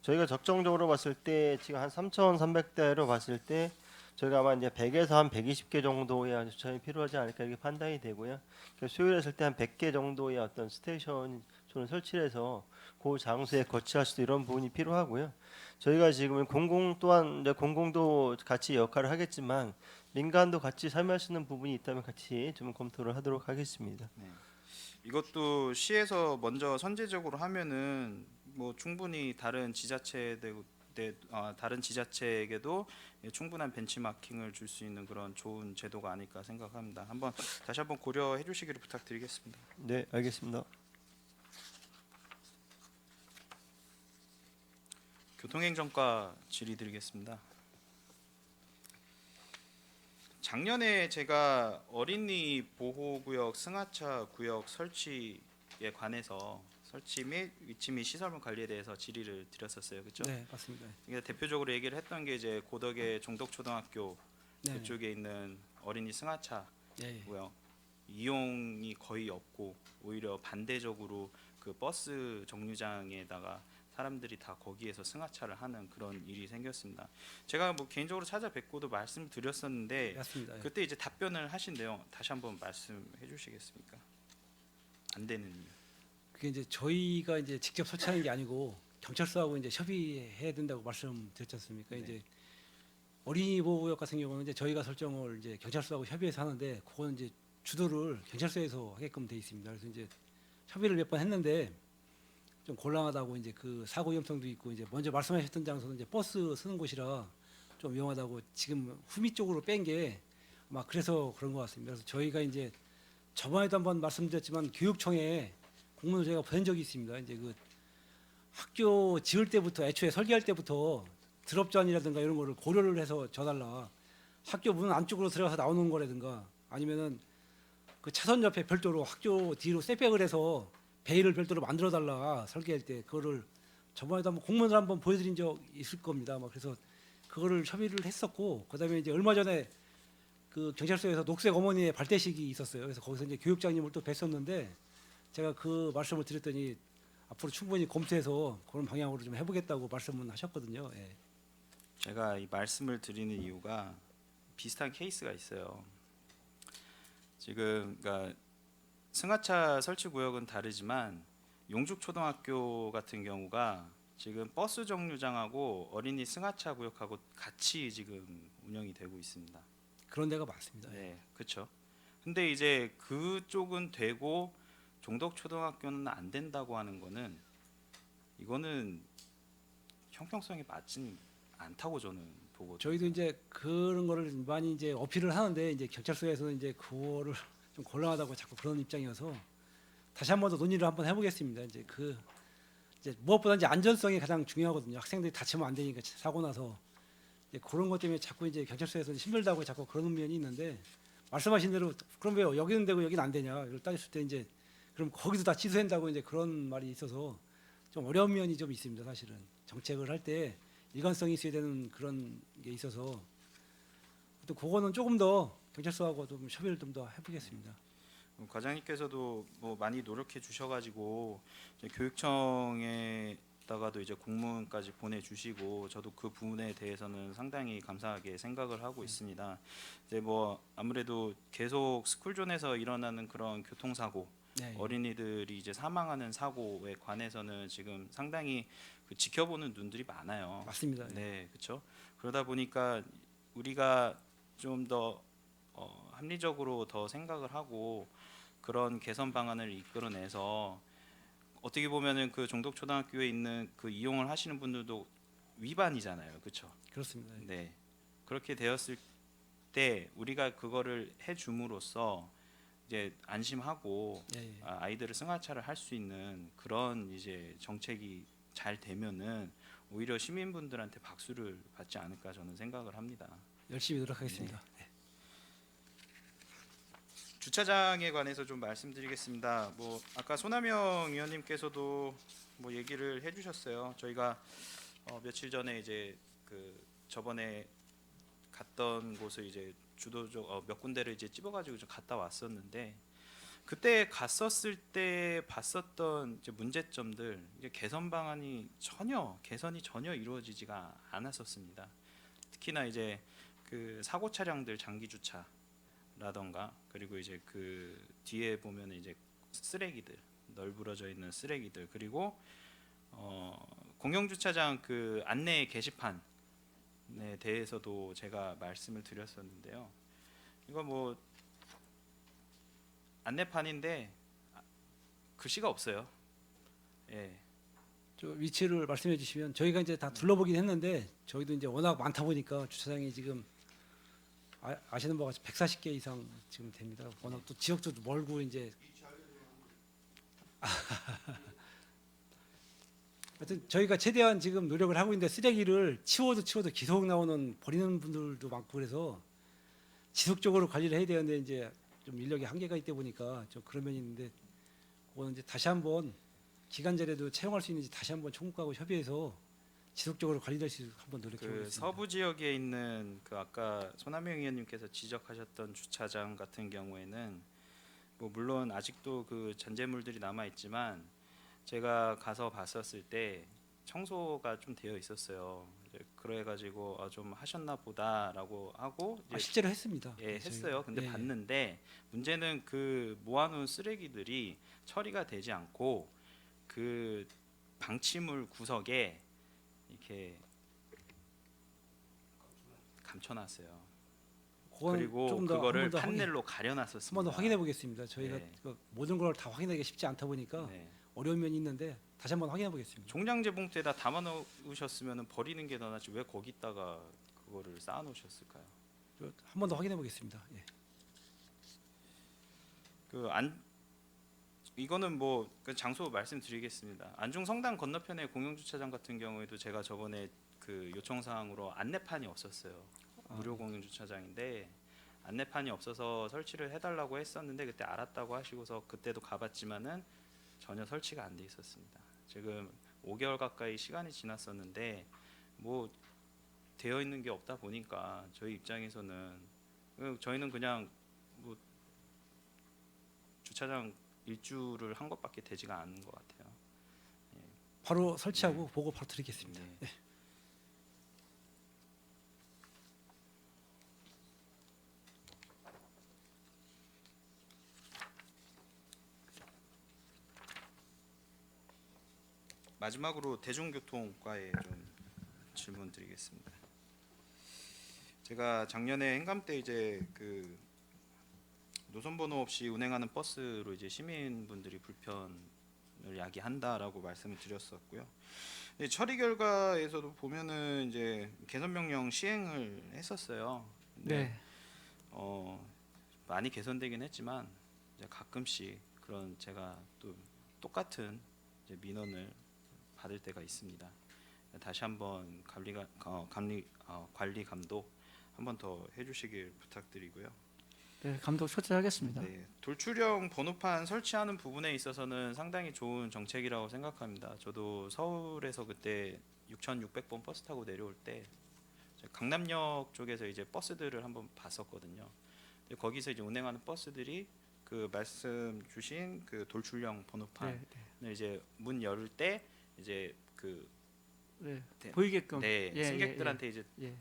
저희가 적정적으로 봤을 때 지금 한 3,300대로 봤을 때 저희가 아마 이제 100에서 한 120개 정도의 주차장이 필요하지 않을까 이렇게 판단이 되고요. 수요일했을 때 한 100개 정도의 어떤 스테이션을 설치해서 그 장소에 거치할 수도 이런 부분이 필요하고요. 저희가 지금은 공공 또한 이제 공공도 같이 역할을 하겠지만 민간도 같이 참여할 수 있는 부분이 있다면 같이 좀 검토를 하도록 하겠습니다. 이것도 시에서 먼저 선제적으로 하면은 뭐 충분히 다른 지자체에게도 충분한 벤치마킹을 줄 수 있는 그런 좋은 제도가 아닐까 생각합니다. 다시 한번 고려해 주시기를 부탁드리겠습니다. 네, 알겠습니다. 교통행정과 질의드리겠습니다. 작년에 제가 어린이 보호구역 승하차 구역 설치에 관해서 설치 및 위치 및 시설물 관리에 대해서 질의를 드렸었어요, 그렇죠? 네, 맞습니다. 이게 대표적으로 얘기를 했던 게 이제 고덕의 종덕초등학교 네, 그쪽에 있는 어린이 승하차 예, 예. 고요. 이용이 거의 없고 오히려 반대적으로 그 버스 정류장에다가 사람들이 다 거기에서 승하차를 하는 그런 일이 생겼습니다. 제가 뭐 개인적으로 찾아뵙고도 말씀드렸었는데 맞습니다. 예. 그때 이제 답변을 하신대요. 다시 한번 말씀해 주시겠습니까? 안 되는 이유. 그게 이제 저희가 이제 직접 설치하는 게 아니고 경찰서하고 이제 협의해야 된다고 말씀드렸지 않습니까? 네. 이제 어린이 보호구역 같은 경우는 이제 저희가 설정을 이제 경찰서하고 협의해서 하는데 그거는 이제 주도를 경찰서에서 하게끔 돼 있습니다. 그래서 이제 협의를 몇 번 했는데 좀 곤란하다고 이제 그 사고 위험성도 있고 이제 먼저 말씀하셨던 장소는 이제 버스 쓰는 곳이라 좀 위험하다고 지금 후미 쪽으로 뺀 게 아마 그래서 그런 것 같습니다. 그래서 저희가 이제 저번에도 한번 말씀드렸지만 교육청에 공문을 저희가 보낸 적이 있습니다. 이제 그 학교 지을 때부터 애초에 설계할 때부터 드롭존이라든가 이런 거를 고려를 해서 줘달라. 학교 문 안쪽으로 들어가서 나오는 거라든가 아니면은 그 차선 옆에 별도로 학교 뒤로 셋백을 해서 베일을 별도로 만들어 달라 설계할 때 그거를 저번에도 한번 공문을 한번 보여드린 적 있을 겁니다. 막 그래서 그거를 협의를 했었고 그다음에 이제 얼마 전에 그 경찰서에서 녹색 어머니의 발대식이 있었어요. 그래서 거기서 이제 교육장님을 또 뵀었는데 제가 그 말씀을 드렸더니 앞으로 충분히 검토해서 그런 방향으로 좀 해보겠다고 말씀은 하셨거든요. 예. 제가 이 말씀을 드리는 이유가 비슷한 케이스가 있어요. 지금 그러니까 승하차 설치 구역은 다르지만 용죽초등학교 같은 경우가 지금 버스 정류장하고 어린이 승하차 구역하고 같이 지금 운영이 되고 있습니다. 그런 데가 많습니다. 예. 네, 그렇죠. 근데 이제 그쪽은 되고 종덕초등학교는 안 된다고 하는 거는 이거는 형평성이 맞지는 않다고 저는 보거든요. 저희도 이제 그런 거를 많이 이제 어필을 하는데 이제 경찰서에서는 이제 그거를 좀 곤란하다고 자꾸 그런 입장이어서 다시 한 번 더 논의를 한번 해보겠습니다. 이제 이제 무엇보다 이제 안전성이 가장 중요하거든요. 학생들이 다치면 안 되니까 사고 나서 이제 그런 것 때문에 자꾸 이제 경찰서에서 힘들다고 자꾸 그러는 면이 있는데 말씀하신 대로 그럼 왜 여기는 되고 여기는 안 되냐 이걸 따졌을 때 이제 그럼 거기서 다 취소한다고 이제 그런 말이 있어서 좀 어려운 면이 좀 있습니다. 사실은 정책을 할 때 일관성이 있어야 되는 그런 게 있어서 또 그거는 조금 더 경찰서하고 좀 협의를 좀 더 해보겠습니다. 과장님께서도 뭐 많이 노력해 주셔가지고 이제 교육청에다가도 이제 공문까지 보내주시고 저도 그 부분에 대해서는 상당히 감사하게 생각을 하고 있습니다. 이제 뭐 아무래도 계속 스쿨존에서 일어나는 그런 교통사고, 네. 어린이들이 이제 사망하는 사고에 관해서는 지금 상당히 그 지켜보는 눈들이 많아요. 맞습니다. 네, 그렇죠. 그러다 보니까 우리가 좀 더 합리적으로 더 생각을 하고 그런 개선 방안을 이끌어내서 어떻게 보면은 그 종덕초등학교에 있는 그 이용을 하시는 분들도 위반이잖아요, 그렇죠? 그렇습니다. 네, 그렇게 되었을 때 우리가 그거를 해줌으로써 이제 안심하고 예, 예. 아이들을 승하차를 할 수 있는 그런 이제 정책이 잘 되면은 오히려 시민분들한테 박수를 받지 않을까 저는 생각을 합니다. 열심히 노력하겠습니다. 네. 주차장에 관해서 좀 말씀드리겠습니다. 뭐 아까 손하명 의원님께서도 뭐 얘기를 해주셨어요. 저희가 며칠 전에 이제 그 저번에 갔던 곳을 이제 주도적 몇 군데를 이제 찝어가지고 좀 갔다 왔었는데 그때 갔었을 때 봤었던 이제 문제점들 이제 개선 방안이 개선이 전혀 이루어지지가 않았었습니다. 특히나 이제 그 사고 차량들 장기 주차라던가 그리고 이제 그 뒤에 보면 이제 쓰레기들 널브러져 있는 쓰레기들 그리고 공영 주차장 그 안내 게시판에 대해서도 제가 말씀을 드렸었는데요. 이거 뭐 안내판인데 글씨가 없어요. 예. 저 위치를 말씀해 주시면 저희가 이제 다 둘러보긴 했는데 저희도 이제 워낙 많다 보니까 주차장이 지금 아시는 바와 같이 140개 이상 지금 됩니다. 워낙 또 지역도 멀고 이제 하여튼 저희가 최대한 지금 노력을 하고 있는데 쓰레기를 치워도 계속 나오는 버리는 분들도 많고 그래서 지속적으로 관리를 해야 되는데 이제 좀 인력이 한계가 있다 보니까 좀 그런 면이 있는데 그거는 이제 다시 한번 기간제라도 채용할 수 있는지 다시 한번 총무과하고 협의해서 지속적으로 관리될 수 있도록 한번 노력해 그 보겠습니다. 서부 지역에 있는 그 아까 손하명 의원님께서 지적하셨던 주차장 같은 경우에는 뭐 물론 아직도 그 잔재물들이 남아 있지만 제가 가서 봤었을 때 청소가 좀 되어 있었어요. 그래가지고 좀 하셨나 보다라고 하고 이제 실제로 했습니다. 예, 저희가. 했어요. 근데 예, 예. 봤는데 문제는 그 모아놓은 쓰레기들이 처리가 되지 않고 그 방치물 구석에 이렇게 감춰놨어요. 그건 그리고 조금 더 그거를 한번 더 판넬로 한번 더 가려놨었습니다. 확인해 보겠습니다. 저희가 네. 그 모든 걸 다 확인하기가 쉽지 않다 보니까 네. 어려운 면이 있는데 다시 한번 확인해 보겠습니다. 종량제 봉투에다 담아 놓으셨으면 버리는 게 더 낫지 왜 거기다가 그거를 쌓아 놓으셨을까요? 한 번 더 확인해 보겠습니다. 예. 이거는 뭐 그 장소 말씀드리겠습니다. 안중 성당 건너편의 공영 주차장 같은 경우에도 제가 저번에 그 요청 사항으로 안내판이 없었어요. 무료 공영 주차장인데 안내판이 없어서 설치를 해달라고 했었는데 그때 알았다고 하시고서 그때도 가봤지만은 전혀 설치가 안 돼 있었습니다. 지금 5개월 가까이 시간이 지났었는데 뭐 되어 있는 게 없다 보니까 저희 입장에서는 저희는 그냥 뭐 주차장 일주를 한 것밖에 되지가 않은 것 같아요. 바로 설치하고 보고 바로 드리겠습니다. 네. 예. 마지막으로 대중교통과에 좀 질문 드리겠습니다. 제가 작년에 행감 때 이제 그 노선 번호 없이 운행하는 버스로 이제 시민분들이 불편을 야기한다라고 말씀을 드렸었고요. 근데 처리 결과에서도 보면은 이제 개선 명령 시행을 했었어요. 근데 많이 개선되긴 했지만 이제 가끔씩 그런 제가 또 똑같은 이제 민원을 받을 때가 있습니다. 다시 한번 관리 감독 한 번 더 해주시길 부탁드리고요. 네, 감독 처치하겠습니다. 네, 돌출형 번호판 설치하는 부분에 있어서는 상당히 좋은 정책이라고 생각합니다. 저도 서울에서 그때 6600번 버스 타고 내려올 때 강남역 쪽에서 이제 버스들을 한번 봤었거든요. 근데 거기서 이제 운행하는 버스들이 그 말씀 주신 그 돌출형 번호판을 이제 문 열을 때 이제 그 네. 네. 보이게끔. 네, 예, 승객들한테 이제 예.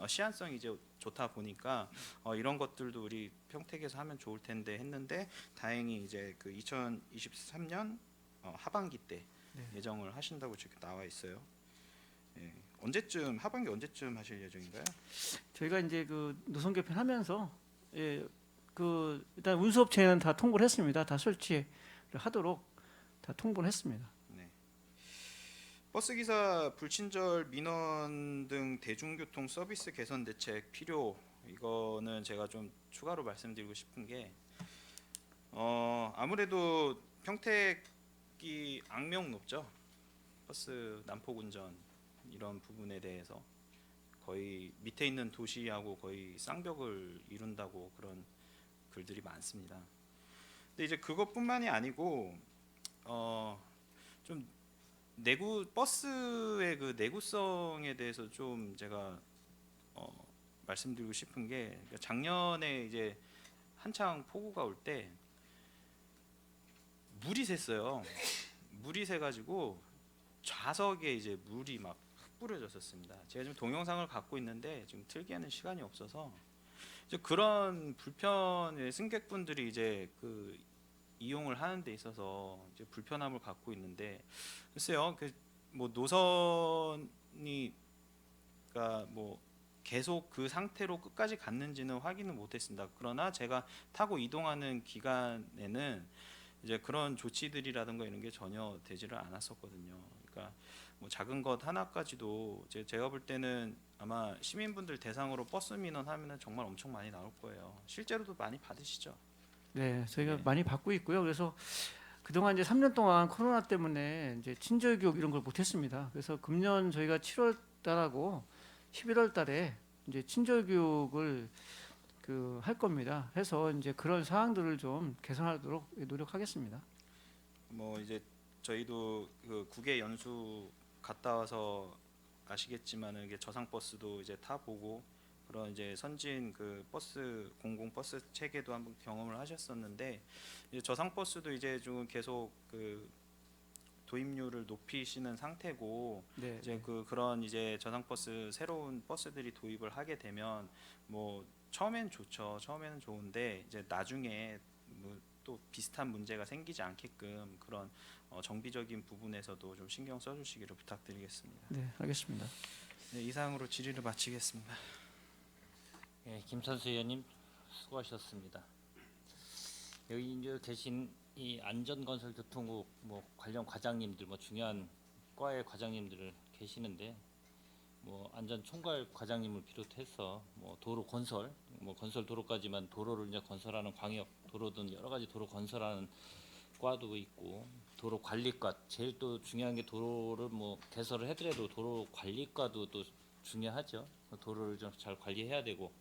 시안성이 이제 좋다 보니까 이런 것들도 우리 평택에서 하면 좋을 텐데 했는데 다행히 이제 그 2023년 하반기 때 네. 예정을 하신다고 지금 나와 있어요. 예. 언제쯤 하반기 언제쯤 하실 예정인가요? 저희가 이제 그 노선 개편하면서 예, 그 일단 운수업체는 다 통보를 했습니다. 다 설치를 하도록 다 통보를 했습니다. 네. 버스 기사 불친절 민원 등 대중교통 서비스 개선 대책 필요 이거는 제가 좀 추가로 말씀드리고 싶은 게 아무래도 평택이 악명 높죠. 버스 난폭 운전 이런 부분에 대해서 거의 밑에 있는 도시하고 거의 쌍벽을 이룬다고 그런 글들이 많습니다. 근데 이제 그것뿐만이 아니고 좀 버스의 그 내구성에 대해서 좀 제가 말씀드리고 싶은 게 그러니까 작년에 이제 한창 폭우가 올 때 물이 샜어요. 물이 새가지고 좌석에 이제 물이 막 뿌려졌었습니다. 제가 지금 동영상을 갖고 있는데 지금 틀기에는 시간이 없어서 이제 그런 불편의 승객분들이 이제 그 이용을 하는 데 있어서 이제 불편함을 갖고 있는데 글쎄요 그 뭐 노선이 그러니까 뭐 계속 그 상태로 끝까지 갔는지는 확인은 못했습니다. 그러나 제가 타고 이동하는 기간에는 이제 그런 조치들이라든가 이런 게 전혀 되지를 않았었거든요. 그러니까 뭐 작은 것 하나까지도 제가 볼 때는 아마 시민분들 대상으로 버스 민원하면은 정말 엄청 많이 나올 거예요. 실제로도 많이 받으시죠? 네, 저희가 네. 많이 받고 있고요. 그래서 그동안 이제 3년 동안 코로나 때문에 이제 친절 교육 이런 걸 못했습니다. 그래서 금년 저희가 7월 달하고 11월 달에 이제 친절 교육을 그 할 겁니다. 해서 이제 그런 사항들을 좀 개선하도록 노력하겠습니다. 뭐 이제 저희도 그 국외 연수 갔다 와서 아시겠지만은 이게 저상 버스도 이제 타 보고 그런 이제 선진 그 버스 공공 버스 체계도 한번 경험을 하셨었는데 이제 저상 버스도 이제 좀 계속 그 도입률을 높이시는 상태고 네. 이제 그런 이제 저상 버스 새로운 버스들이 도입을 하게 되면 뭐 처음엔 좋죠. 처음에는 좋은데 이제 나중에 뭐 또 비슷한 문제가 생기지 않게끔 그런 정비적인 부분에서도 좀 신경 써주시기를 부탁드리겠습니다. 네, 알겠습니다. 네, 이상으로 질의를 마치겠습니다. 예, 김선수 의원님 수고하셨습니다. 여기 이제 계신 이 안전건설교통국 뭐 관련 과장님들 뭐 중요한 과의 과장님들 계시는데 뭐 안전총괄 과장님을 비롯해서 뭐 도로 건설 뭐 건설 도로까지만 도로를 이제 건설하는 광역 도로든 여러 가지 도로 건설하는 과도 있고 도로 관리과 제일 또 중요한 게 도로를 뭐 개설을 해더라도 도로 관리과도 또 중요하죠. 도로를 좀 잘 관리해야 되고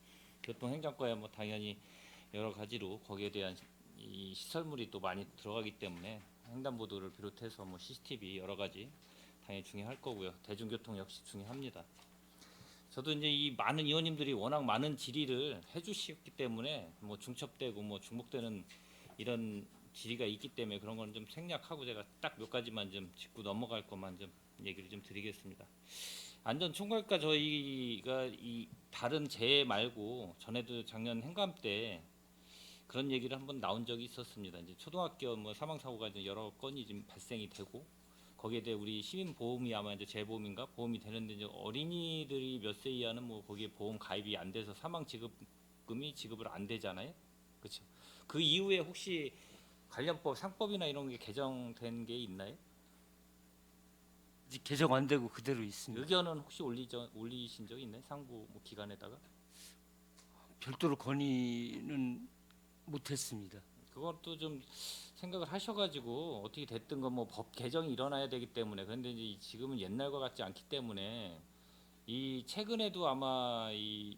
교통행정과야 뭐 당연히 여러 가지로 거기에 대한 이 시설물이 또 많이 들어가기 때문에 횡단보도를 비롯해서 뭐 CCTV 여러 가지 당연히 중요할 거고요. 대중교통 역시 중요합니다. 저도 이제 이 많은 의원님들이 워낙 많은 질의를 해주셨기 때문에 뭐 중첩되고 뭐 중복되는 이런 질의가 있기 때문에 그런 건 좀 생략하고 제가 딱 몇 가지만 좀 짚고 넘어갈 것만 좀 얘기를 좀 드리겠습니다. 안전총괄과 저희가 이 다른 재해 말고 전에도 작년 행감 때 그런 얘기를 한번 나온 적이 있었습니다. 이제 초등학교 뭐 사망 사고가 이제 여러 건이 지금 발생이 되고 거기에 대해 우리 시민 보험이 아마 이제 재보험인가 보험이 되는데 이제 어린이들이 몇 세 이하는 뭐 거기에 보험 가입이 안 돼서 사망 지급금이 지급을 안 되잖아요. 그렇죠. 그 이후에 혹시 관련법 상법이나 이런 게 개정된 게 있나요? 아직 개정 안 되고 그대로 있습니다. 의견은 혹시 올리신 적 있나요? 상부 뭐 기관에다가? 별도로 건의는 못했습니다. 그것도 좀 생각을 하셔가지고 어떻게 됐든 건 뭐 법 개정이 일어나야 되기 때문에 그런데 이제 지금은 옛날과 같지 않기 때문에 이 최근에도 아마 이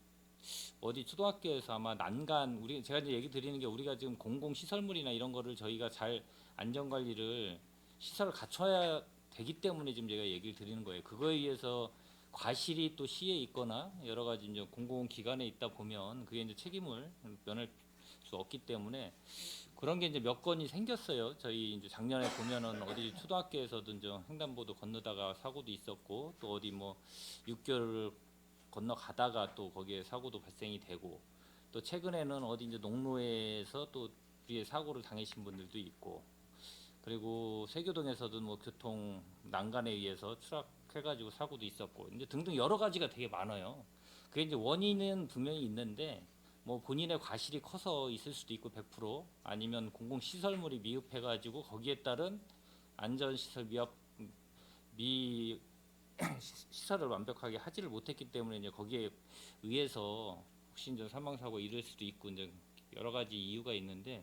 어디 초등학교에서 아마 난간 우리 제가 이제 얘기 드리는 게 우리가 지금 공공 시설물이나 이런 거를 저희가 잘 안전 관리를 시설을 갖춰야 되기 때문에 지금 제가 얘기를 드리는 거예요. 그거에 의해서 과실이 또 시에 있거나 여러 가지 이제 공공기관에 있다 보면 그게 이제 책임을 면할 수 없기 때문에 그런 게 이제 몇 건이 생겼어요. 저희 이제 작년에 보면은 어디 초등학교에서도 이제 횡단보도 건너다가 사고도 있었고 또 어디 뭐 6개월 건너가다가 또 거기에 사고도 발생이 되고 또 최근에는 어디 이제 농로에서 또 뒤에 사고를 당하신 분들도 있고 그리고 세교동에서도 뭐 교통 난간에 의해서 추락해가지고 사고도 있었고 이제 등등 여러 가지가 되게 많아요. 그게 이제 원인은 분명히 있는데 뭐 본인의 과실이 커서 있을 수도 있고 100% 아니면 공공시설물이 미흡해가지고 거기에 따른 안전시설 미 시설을 완벽하게 하지를 못했기 때문에 이제 거기에 의해서 혹시 이제 사망사고 이럴 수도 있고 이제 여러 가지 이유가 있는데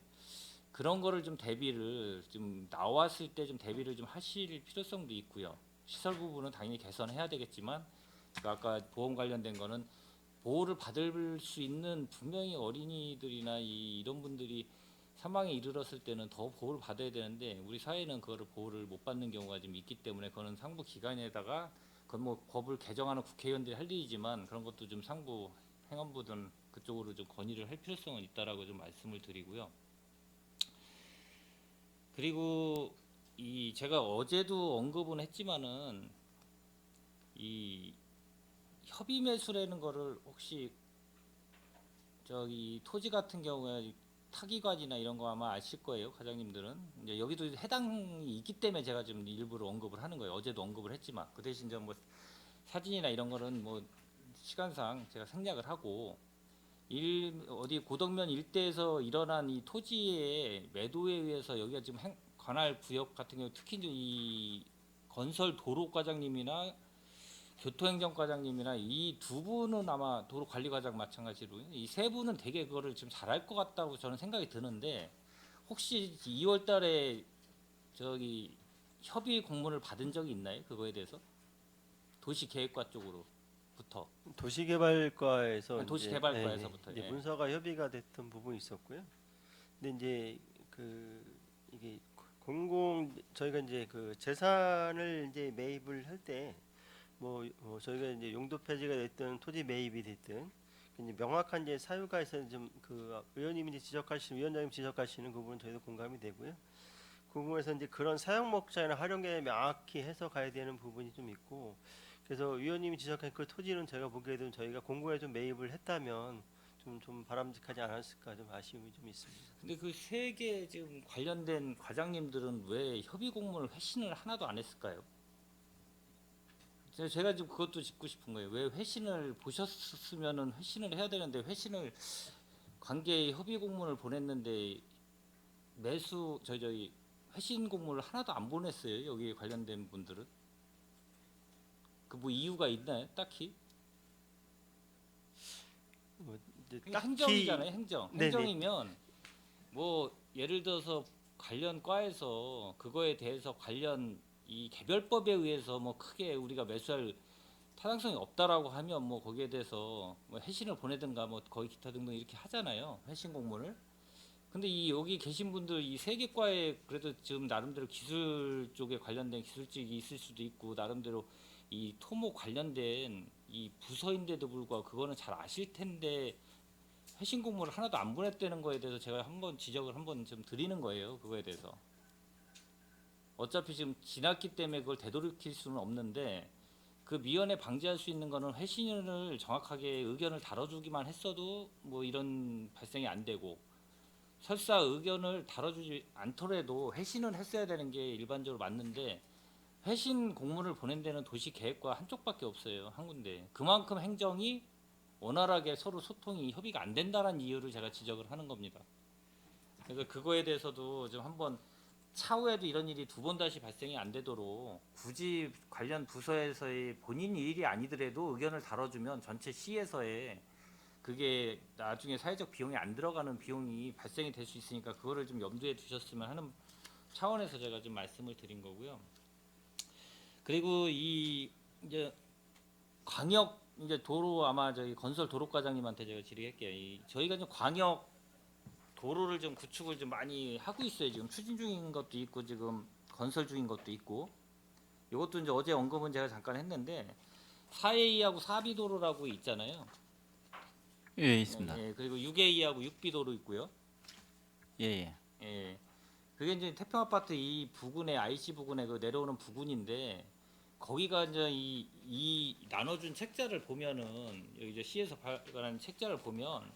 그런 거를 좀 대비를 좀 나왔을 때 좀 대비를 좀 하실 필요성도 있고요. 시설 부분은 당연히 개선해야 되겠지만 아까 보험 관련된 거는 보호를 받을 수 있는 분명히 어린이들이나 이런 분들이 사망에 이르렀을 때는 더 보호를 받아야 되는데 우리 사회는 그거를 보호를 못 받는 경우가 좀 있기 때문에 그거는 상부 기관에다가 그건 뭐 법을 개정하는 국회의원들이 할 일이지만 그런 것도 좀 상부 행안부든 그쪽으로 좀 건의를 할 필요성은 있다라고 좀 말씀을 드리고요. 그리고 이 제가 어제도 언급은 했지만은 이 협의 매수라는 거를 혹시 저기 토지 같은 경우에 타기관이나 이런 거 아마 아실 거예요, 과장님들은. 이제 여기도 해당이 있기 때문에 제가 좀 일부러 언급을 하는 거예요. 어제도 언급을 했지만 그 대신 좀 뭐 사진이나 이런 거는 뭐 시간상 제가 생략을 하고 어디 고덕면 일대에서 일어난 이 토지의 매도에 의해서 여기가 지금 관할 구역 같은 경우 특히 이제 이 건설 도로 과장님이나 교통행정과장님이나 이 두 분은 아마 도로관리과장 마찬가지로 이 세 분은 되게 그거를 지금 잘할 것 같다고 저는 생각이 드는데 혹시 2월 달에 저기 협의 공문을 받은 적이 있나요? 그거에 대해서 도시계획과 쪽으로부터 도시개발과에서 도시개발과에서부터 이제 예. 문서가 협의가 됐던 부분이 있었고요. 근데 이제 이게 저희가 이제 그 재산을 이제 매입을 할 때 뭐 저희가 이제 용도 폐지가 됐든 토지 매입이 됐든 이제 명확한 이제 사유가 있어서 좀 그 위원장님 지적하시는 그 부분 저희도 공감이 되고요. 그 부분에서 이제 그런 사용 목적이나 활용에 명확히 해서 가야 되는 부분이 좀 있고 그래서 위원님이 지적한 그 토지는 제가 보기에도 저희가 공고에 좀 매입을 했다면 좀 바람직하지 않았을까 좀 아쉬움이 좀 있습니다. 근데 그 세 개 지금 관련된 과장님들은 왜 협의 공문을 회신을 하나도 안 했을까요? 제가 좀 그것도 짚고 싶은 거예요. 왜 회신을 보셨으면은 회신을 해야 되는데 회신을 관계 협의 공문을 보냈는데 저희 회신 공문을 하나도 안 보냈어요. 여기에 관련된 분들은 그 뭐 이유가 있나요? 딱히 뭐 이제 행정이잖아요. 행정. 네네. 행정이면 뭐 예를 들어서 관련 과에서 그거에 대해서 관련 이 개별법에 의해서 뭐 크게 우리가 매수할 타당성이 없다라고 하면 뭐 거기에 대해서 뭐 회신을 보내든가 뭐 거의 기타 등등 이렇게 하잖아요. 회신 공문을. 근데 이 여기 계신 분들 이 세계과에 그래도 지금 나름대로 기술 쪽에 관련된 기술직이 있을 수도 있고 나름대로 이 토목 관련된 이 부서인데도 불구하고 그거는 잘 아실 텐데 회신 공문을 하나도 안 보냈다는 거에 대해서 제가 한번 지적을 한번 좀 드리는 거예요. 그거에 대해서. 어차피 지금 지났기 때문에 그걸 되돌이킬 수는 없는데 그 미연에 방지할 수 있는 거는 회신을 정확하게 의견을 다뤄주기만 했어도 뭐 이런 발생이 안 되고 설사 의견을 다뤄주지 않더라도 회신은 했어야 되는 게 일반적으로 맞는데 회신 공문을 보낸 데는 도시계획과 한쪽밖에 없어요. 한 군데. 그만큼 행정이 원활하게 서로 소통이 협의가 안 된다는 이유를 제가 지적을 하는 겁니다. 그래서 그거에 대해서도 좀 한번 차후에도 이런 일이 두 번 다시 발생이 안 되도록 굳이 관련 부서에서의 본인 일이 아니더라도 의견을 다뤄주면 전체 시에서의 그게 나중에 사회적 비용이 안 들어가는 비용이 발생이 될 수 있으니까 그거를 좀 염두에 두셨으면 하는 차원에서 제가 좀 말씀을 드린 거고요. 그리고 이제 광역 이제 도로 아마 저희 건설 도로과장님한테 제가 질의할게요. 저희가 좀 광역 도로를 좀 구축을 좀 많이 하고 있어요. 지금 추진 중인 것도 있고 지금 건설 중인 것도 있고 이것도 이제 어제 언급은 제가 잠깐 했는데 4A하고 4B도로라고 있잖아요. 예, 있습니다. 예, 그리고 6A하고 6B도로 있고요. 예, 예. 예. 그게 이제 태평 아파트 이 부근에 IC 부근에 그 내려오는 부근인데 거기가 이제 이 나눠준 책자를 보면은 여기 이제 시에서 발간한 책자를 보면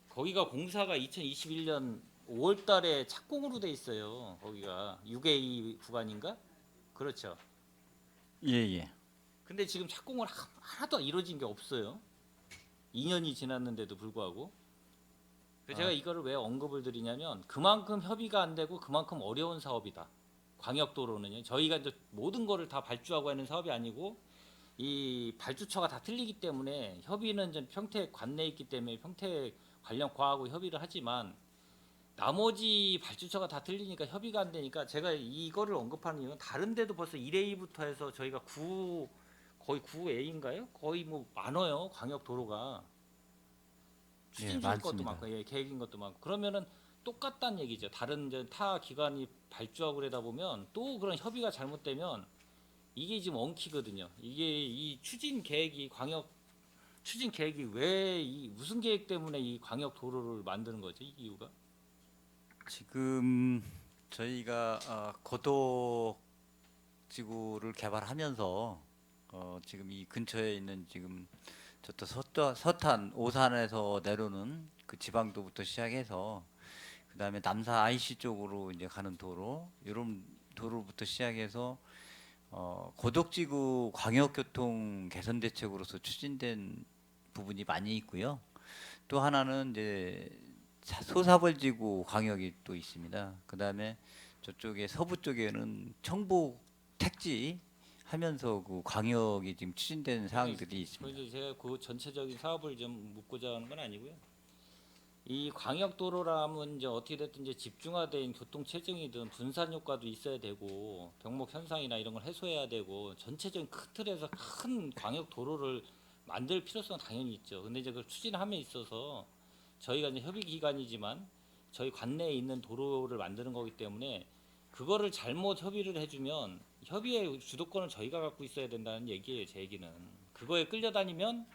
거기가 공사가 2021년 5월달에 착공으로 돼 있어요. 거기가 6A 구간인가? 그렇죠. 예, 예. 근데 지금 착공을 하나도 이루어진 게 없어요. 2년이 지났는데도 불구하고. 그래서 제가 이거를 왜 언급을 드리냐면 그만큼 협의가 안 되고 그만큼 어려운 사업이다. 광역도로는요. 저희가 이제 모든 거를 다 발주하고 하는 사업이 아니고 이 발주처가 다 틀리기 때문에 협의는 좀 평택 관내에 있기 때문에 평택 관련 과하고 협의를 하지만 나머지 발주처가 다 틀리니까 협의가 안 되니까 제가 이거를 언급하는 이유는 다른 데도 벌써 1A부터 해서 저희가 거의 9A인가요? 거의 뭐 많아요. 광역 도로가. 추진적인 것도 많습니다. 많고 예, 계획인 것도 많고 그러면은 똑같다는 얘기죠. 다른 이제 타 기관이 발주하고 그러다 보면 또 그런 협의가 잘못되면 이게 지금 엉키거든요. 이게 이 추진 계획이 왜 무슨 계획 때문에 이 광역 도로를 만드는 거죠? 이 이유가? 지금 저희가 고덕 지구를 개발하면서 지금 이 근처에 있는 지금 저또 서탄 오산에서 내려오는 그 지방도부터 시작해서 그다음에 남사 IC 쪽으로 이제 가는 도로 이런 도로부터 시작해서 고덕지구 광역교통 개선 대책으로서 추진된 부분이 많이 있고요. 또 하나는 이제 소사벌지구 광역이 또 있습니다. 그다음에 저쪽에 서부 쪽에는 청북 택지 하면서 그 광역이 지금 추진되는 사항들이 있습니다. 그래서 제가 그 전체적인 사업을 좀 묻고자 하는 건 아니고요. 이 광역 도로라면 이제 어떻게 됐든 이제 집중화된 교통 체증이든 분산 효과도 있어야 되고 병목 현상이나 이런 걸 해소해야 되고 전체적인 큰 틀에서 큰 광역 도로를 만들 필요성은 당연히 있죠. 근데 이제 그걸 추진함에 있어서 저희가 이제 협의 기관이지만 저희 관내에 있는 도로를 만드는 거기 때문에 그거를 잘못 협의를 해주면 협의의 주도권을 저희가 갖고 있어야 된다는 얘기예요. 제 얘기는 그거에 끌려다니면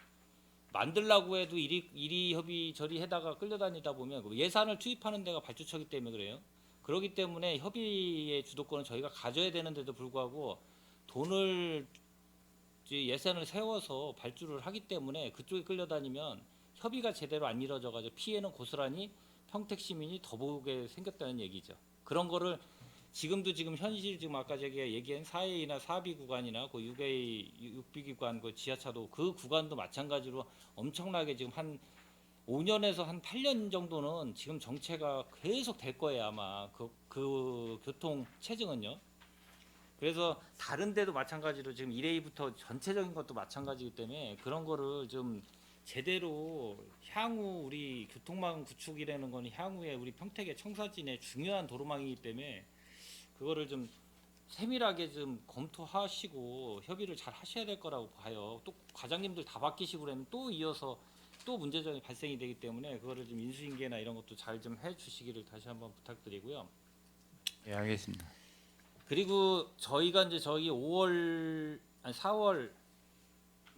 만들라고 해도 이리 협의 저리 해다가 끌려다니다 보면 예산을 투입하는 데가 발주처이기 때문에 그래요. 그렇기 때문에 협의의 주도권은 저희가 가져야 되는데도 불구하고 돈을 예산을 세워서 발주를 하기 때문에 그쪽에 끌려다니면 협의가 제대로 안 이루어져가지고 피해는 고스란히 평택 시민이 더 보게 생겼다는 얘기죠. 그런 거를 지금도 지금 현실 지금 아까 제가 얘기한 4A나 4B 구간이나 그 6A, 6B 구간 그 지하차도 그 구간도 마찬가지로 엄청나게 지금 한 5년에서 한 8년 정도는 지금 정체가 계속 될 거예요 아마 그 교통 체증은요. 그래서 다른 데도 마찬가지로 지금 1A부터 전체적인 것도 마찬가지이기 때문에 그런 거를 좀 제대로 향후 우리 교통망 구축이라는 거는 향후에 우리 평택의 청사진의 중요한 도로망이기 때문에 그거를 좀 세밀하게 좀 검토하시고 협의를 잘 하셔야 될 거라고 봐요. 또 과장님들 다 바뀌시고 그러면 또 이어서 또 문제점이 발생이 되기 때문에 그거를 좀 인수인계나 이런 것도 잘 좀 해주시기를 다시 한번 부탁드리고요. 예, 알겠습니다. 그리고 저희가 이제 저희 4월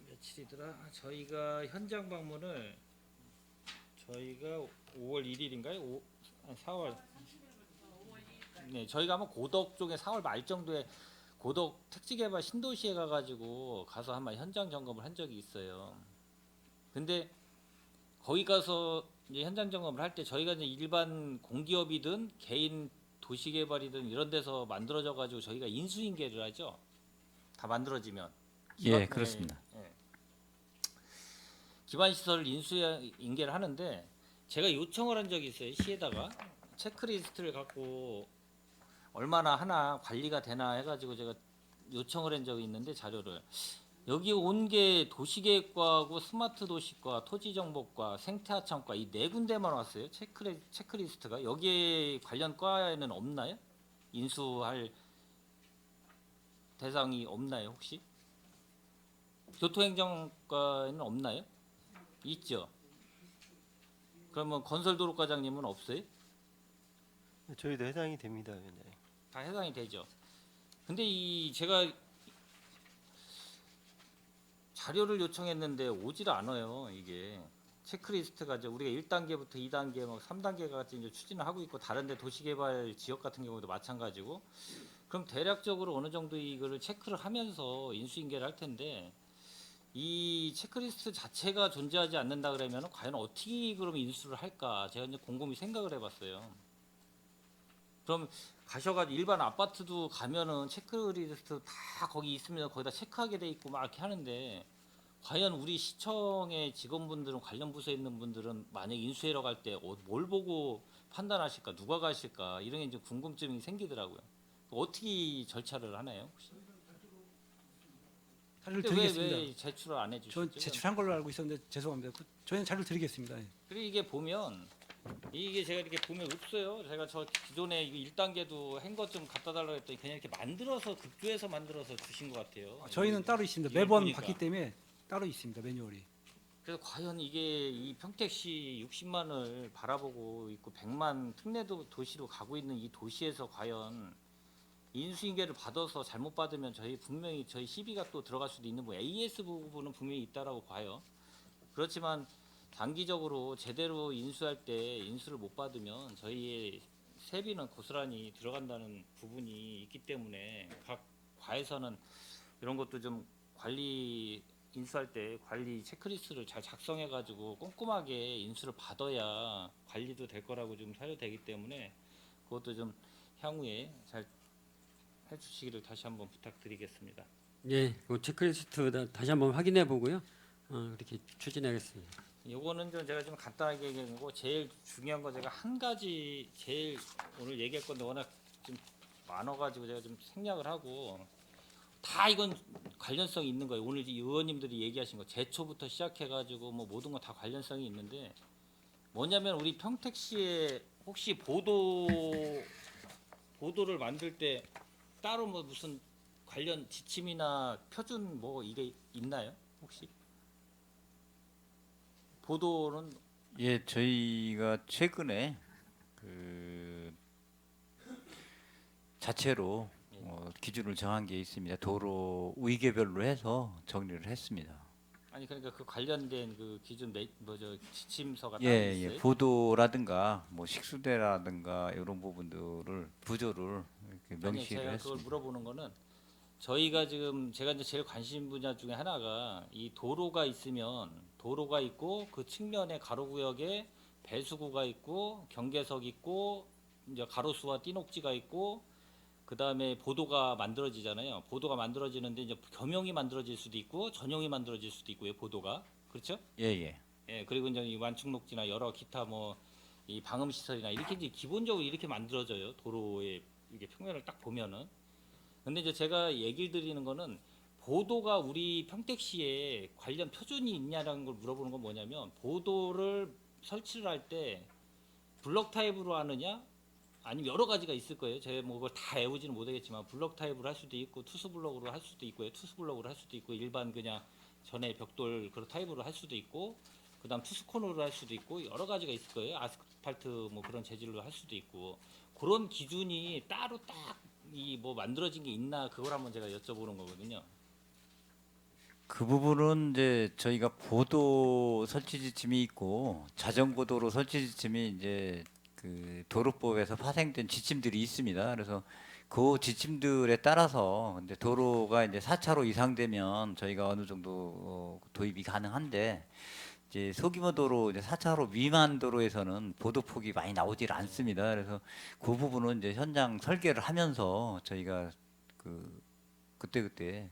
며칠이더라? 저희가 현장 방문을 저희가 5월 1일인가요? 4월 네, 저희가 아마 고덕 쪽에 4월 말 정도에 고덕 택지개발 신도시에 가가지고 가서 한번 현장 점검을 한 적이 있어요. 근데 거기 가서 이제 현장 점검을 할 때 저희가 이제 일반 공기업이든 개인 도시개발이든 이런 데서 만들어져 가지고 저희가 인수인계를 하죠. 다 만들어지면. 예, 그렇습니다. 예. 기반시설을 인수인계를 하는데 제가 요청을 한 적이 있어요. 시에다가 체크리스트를 갖고 얼마나 하나 관리가 되나 해가지고 제가 요청을 한 적이 있는데 자료를 여기 온 게 도시계획과하고 스마트도시과, 토지정보과, 생태하천과 이 네 군데만 왔어요. 체크리스트가 여기에 관련 과에는 없나요? 인수할 대상이 없나요 혹시? 교통행정과에는 없나요? 있죠. 그러면 건설도로과장님은 없어요? 저희도 해당이 됩니다, 위원장님. 다 해당이 되죠. 근데 이 제가 자료를 요청했는데 오질 않아요. 이게 체크리스트가 이제 우리가 1단계부터 2단계, 막 3단계 같이 이제 추진을 하고 있고 다른데 도시개발 지역 같은 경우도 마찬가지고 그럼 대략적으로 어느 정도 이거를 체크를 하면서 인수인계를 할 텐데 이 체크리스트 자체가 존재하지 않는다 그러면 과연 어떻게 그럼 인수를 할까 제가 이제 곰곰이 생각을 해봤어요. 그럼 가셔가지고 일반 아파트도 가면은 체크리스트 다 거기 있으면 거기다 체크하게 돼 있고 막 이렇게 하는데 과연 우리 시청의 직원분들은 관련 부서에 있는 분들은 만약 인수하러 갈 때 뭘 보고 판단하실까 누가 가실까 이런 게 이제 궁금증이 생기더라고요. 어떻게 절차를 하나요? 혹시? 자료를 근데 드리겠습니다. 왜 제출을 안 해주시죠? 전 제출한 걸로 알고 있었는데 죄송합니다. 저희는 자료를 드리겠습니다. 예. 그리고 이게 보면 이게 제가 이렇게 보면 없어요. 제가 저 기존에 이거 1단계도 한 것 좀 갖다 달라고 했더니 그냥 이렇게 만들어서 급조해서 만들어서 주신 것 같아요. 저희는 따로 있습니다. 이걸 매번 보니까. 받기 때문에 따로 있습니다. 매뉴얼이. 그래서 과연 이게 이 평택시 60만을 바라보고 있고 100만 특례도 도시로 가고 있는 이 도시에서 과연 인수인계를 받아서 잘못 받으면 저희 분명히 저희 시비가 또 들어갈 수도 있는 뭐 AS 부분은 분명히 있다라고 봐요. 그렇지만 단기적으로 제대로 인수할 때 인수를 못 받으면 저희의 세비는 고스란히 들어간다는 부분이 있기 때문에 각 과에서는 이런 것도 좀 관리 인수할 때 관리 체크리스트를 잘 작성해 가지고 꼼꼼하게 인수를 받아야 관리도 될 거라고 좀 사료되기 때문에 그것도 좀 향후에 잘 해주시기를 다시 한번 부탁드리겠습니다. 예, 그 체크리스트 다시 한번 확인해 보고요. 그렇게 추진하겠습니다. 요거는 좀 제가 좀 간단하게 얘기한 거고 제일 중요한 거 제가 한 가지 제일 오늘 얘기할 건데 워낙 좀 많아가지고 제가 좀 생략을 하고 다 이건 관련성이 있는 거예요. 오늘 이 의원님들이 얘기하신 거 제초부터 시작해가지고 뭐 모든 거 다 관련성이 있는데 뭐냐면 우리 평택시에 혹시 보도를 만들 때 따로 뭐 무슨 관련 지침이나 표준 뭐 이게 있나요? 혹시 보도는 예, 저희가 최근에 그 자체로 기준을 정한 게 있습니다. 도로 위계별로 해서 정리를 했습니다. 아니 그러니까 그 관련된 그 기준 뭐죠 지침서가 따로 예, 있어요? 예, 보도라든가 뭐 식수대라든가 이런 부분들을 부조를 이렇게 아니 명시를 제가 그걸 했습니다. 물어보는 거는 저희가 지금 제가 이제 제일 관심 분야 중에 하나가 이 도로가 있으면 도로가 있고 그 측면에 가로구역에 배수구가 있고 경계석 있고 이제 가로수와 띠녹지가 있고 그 다음에 보도가 만들어지잖아요. 보도가 만들어지는데 이제 겸용이 만들어질 수도 있고 전용이 만들어질 수도 있고요. 보도가 그렇죠? 예, 예. 예 그리고 이제 이 완충녹지나 여러 기타 뭐 이 방음 시설이나 이렇게 이제 기본적으로 이렇게 만들어져요. 도로의 이게 평면을 딱 보면은. 근데 이제 제가 얘기를 드리는 거는 보도가 우리 평택시에 관련 표준이 있냐라는 걸 물어보는 건 뭐냐면 보도를 설치를 할 때 블럭 타입으로 하느냐 아니면 여러 가지가 있을 거예요. 제가 뭐 그걸 다 외우지는 못하겠지만 블럭 타입으로 할 수도 있고 투스 블럭으로 할 수도 있고요. 투스 블럭으로 할 수도 있고 일반 그냥 전에 벽돌 그런 타입으로 할 수도 있고 그다음 투스 코너로 할 수도 있고 여러 가지가 있을 거예요. 아스팔트 뭐 그런 재질로 할 수도 있고 그런 기준이 따로 딱 이 뭐 만들어진 게 있나 그걸 한번 제가 여쭤보는 거거든요. 그 부분은 이제 저희가 보도 설치 지침이 있고 자전거 도로 설치 지침이 이제 그 도로법에서 파생된 지침들이 있습니다. 그래서 그 지침들에 따라서 이제 도로가 이제 4차로 이상 되면 저희가 어느 정도 도입이 가능한데 이제 소규모 도로 이제 4차로 미만 도로에서는 보도폭이 많이 나오질 않습니다. 그래서 그 부분은 이제 현장 설계를 하면서 저희가 그때그때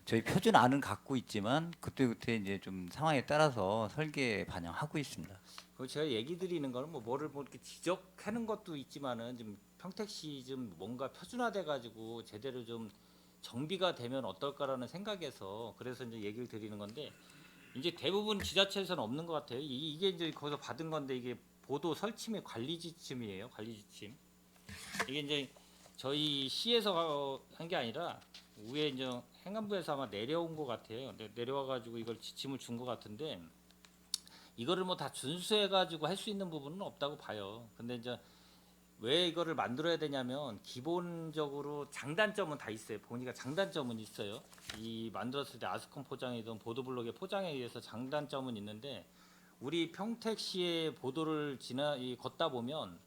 저희 표준안은 갖고 있지만 그때그때 이제 좀 상황에 따라서 설계 반영하고 있습니다. 그 제가 얘기 드리는 거는 뭐를 뭐 이렇게 지적하는 것도 있지만은 좀 평택시 좀 뭔가 표준화돼 가지고 제대로 좀 정비가 되면 어떨까라는 생각에서 그래서 이제 얘기를 드리는 건데 이제 대부분 지자체에서는 없는 것 같아요. 이게 이제 거기서 받은 건데 이게 보도 설치 및 관리 지침이에요. 관리 지침. 이게 이제 저희 시에서 한 게 아니라 위에 이제 행안부에서 아마 내려온 것 같아요. 내려와 가지고 이걸 지침을 준 것 같은데 이거를 뭐 다 준수해 가지고 할 수 있는 부분은 없다고 봐요. 근데 이제 왜 이거를 만들어야 되냐면 기본적으로 장단점은 다 있어요. 보니까 장단점은 있어요. 이 만들었을 때 아스콘 포장이든 보도블록의 포장에 의해서 장단점은 있는데 우리 평택시의 보도를 걷다 보면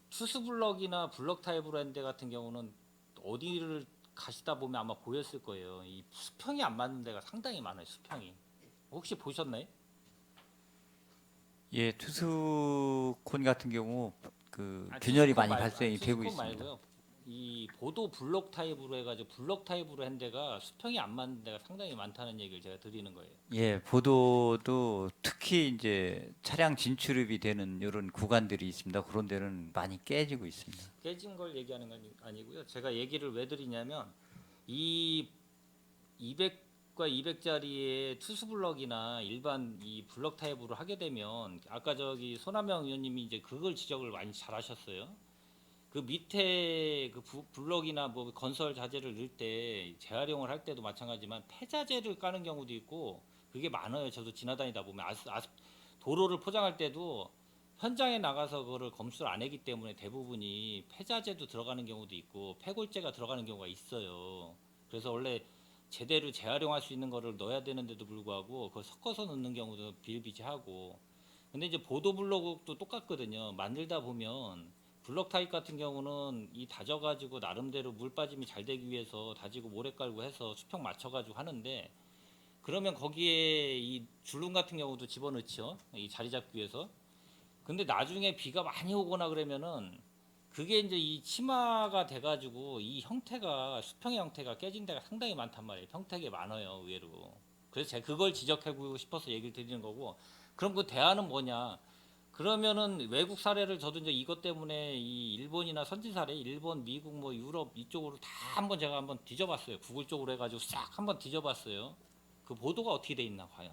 투스블럭이나 블럭 타입으로 한 데 같은 경우는 어디를 가시다 보면 아마 보였을 거예요. 이 수평이 안 맞는 데가 상당히 많아요. 수평이. 혹시 보셨나요? 예, 투스콘 같은 경우 그 아, 균열이 투스콘 많이 말고, 발생이 되고 투스콘 있습니다. 말고요. 이 보도 블록 타입으로 해가지고 블록 타입으로 한 데가 수평이 안 맞는 데가 상당히 많다는 얘기를 제가 드리는 거예요. 예, 보도도 특히 이제 차량 진출입이 되는 이런 구간들이 있습니다. 그런 데는 많이 깨지고 있습니다. 깨진 걸 얘기하는 건 아니고요. 제가 얘기를 왜 드리냐면 이 200과 200짜리의 투수 블럭이나 일반 이 블럭 타입으로 하게 되면 아까 저기 손하명 의원님이 이제 그걸 지적을 많이 잘하셨어요. 그 밑에 그 블럭이나 뭐 건설 자재를 넣을 때 재활용을 할 때도 마찬가지지만 폐자재를 까는 경우도 있고 그게 많아요. 저도 지나다니다 보면 도로를 포장할 때도 현장에 나가서 그거를 검수를 안 하기 때문에 대부분이 폐자재도 들어가는 경우도 있고 폐골재가 들어가는 경우가 있어요. 그래서 원래 제대로 재활용할 수 있는 거를 넣어야 되는데도 불구하고 그걸 섞어서 넣는 경우도 비일비재하고. 근데 이제 보도 블록도 똑같거든요. 만들다 보면 블럭 타입 같은 경우는 이 다져가지고 나름대로 물 빠짐이 잘 되기 위해서 다지고 모래 깔고 해서 수평 맞춰가지고 하는데 그러면 거기에 이 줄눈 같은 경우도 집어넣죠. 이 자리 잡기 위해서. 근데 나중에 비가 많이 오거나 그러면은 그게 이제 이 치마가 돼가지고 이 형태가 수평의 형태가 깨진 데가 상당히 많단 말이에요. 평택에 많아요, 의외로. 그래서 제가 그걸 지적하고 싶어서 얘기를 드리는 거고. 그럼 그 대안은 뭐냐? 그러면은 외국 사례를 저도 이제 이것 때문에 이 일본이나 선진 사례, 일본, 미국, 뭐 유럽 이쪽으로 다 한번 제가 한번 뒤져봤어요. 구글 쪽으로 해가지고 싹 한번 뒤져봤어요. 그 보도가 어떻게 돼 있나 과연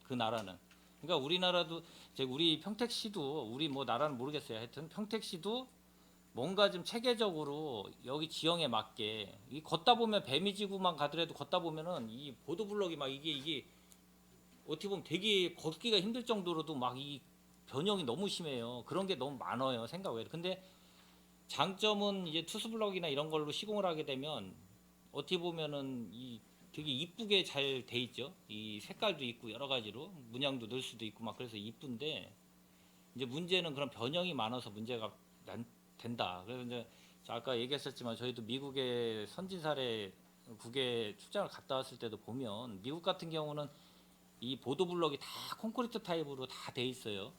그 나라는. 그러니까 우리나라도 이제 우리 평택시도 우리 뭐 나라는 모르겠어요. 하여튼 평택시도 뭔가 좀 체계적으로 여기 지형에 맞게 이 걷다 보면 배미지구만 가더라도 걷다 보면은 이 보도 블럭이 막 이게 어떻게 보면 되게 걷기가 힘들 정도로도 막 이 변형이 너무 심해요. 그런 게 너무 많아요. 생각 외로. 근데 장점은 이제 투스 블럭이나 이런 걸로 시공을 하게 되면 어떻게 보면은 이 되게 이쁘게 잘 돼 있죠. 이 색깔도 있고 여러 가지로 문양도 넣을 수도 있고 막 그래서 이쁜데 이제 문제는 그런 변형이 많아서 문제가 된다. 그래서 이제 아까 얘기했었지만 저희도 미국의 선진 사례 국에 출장을 갔다 왔을 때도 보면 미국 같은 경우는 이 보도 블럭이 다 콘크리트 타입으로 다 돼 있어요.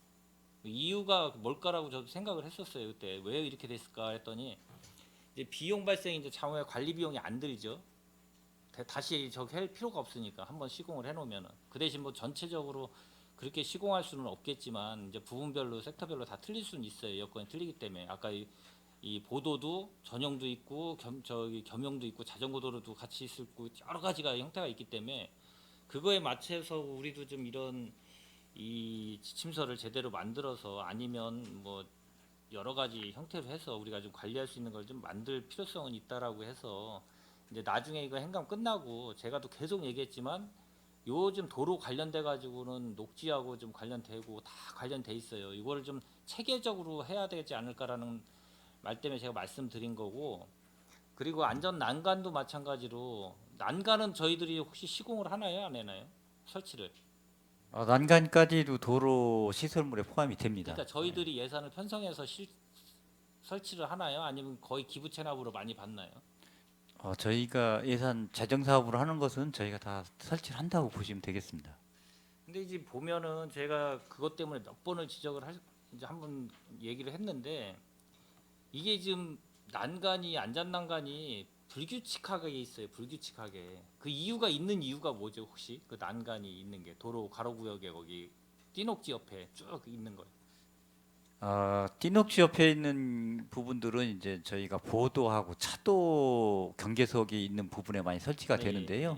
이유가 뭘까라고 저도 생각을 했었어요. 그때 왜 이렇게 됐을까 했더니 이제 비용 발생이 이제 차후에 관리 비용이 안 들죠. 다시 저기 할 필요가 없으니까 한번 시공을 해놓으면은 그 대신 뭐 전체적으로 그렇게 시공할 수는 없겠지만 이제 부분별로 섹터별로 다 틀릴 수는 있어요. 여건이 틀리기 때문에 아까 이 보도도 전용도 있고 겸용도 있고 자전거 도로도 같이 있을 거 여러 가지가 형태가 있기 때문에 그거에 맞춰서 우리도 좀 이런 이 지침서를 제대로 만들어서 아니면 뭐 여러 가지 형태로 해서 우리가 좀 관리할 수 있는 걸 좀 만들 필요성은 있다라고 해서 이제 나중에 이거 행감 끝나고 제가 또 계속 얘기했지만 요즘 도로 관련돼 가지고는 녹지하고 좀 관련되고 다 관련돼 있어요. 이거를 좀 체계적으로 해야 되지 않을까라는 말 때문에 제가 말씀드린 거고. 그리고 안전 난간도 마찬가지로 난간은 저희들이 혹시 시공을 하나요, 안 해나요? 설치를. 난간까지도 도로 시설물에 포함이 됩니다. 그러니까 저희들이 예산을 편성해서 설치를 하나요? 아니면 거의 기부 체납으로 많이 받나요? 저희가 예산 재정 사업으로 하는 것은 저희가 다 설치를 한다고 보시면 되겠습니다. 근데 이제 보면은 제가 그것 때문에 몇 번을 지적을 이제 한번 얘기를 했는데 이게 지금 난간이 안전 난간이 불규칙하게 있어요. 불규칙하게. 그 이유가 있는 이유가 뭐죠? 혹시 그 난간이 있는 게 도로 가로구역에 거기 띠녹지 옆에 쭉 있는 거예요. 띠녹지 옆에 있는 부분들은 이제 저희가 보도하고 차도 경계석이 있는 부분에 많이 설치가 네, 되는데요.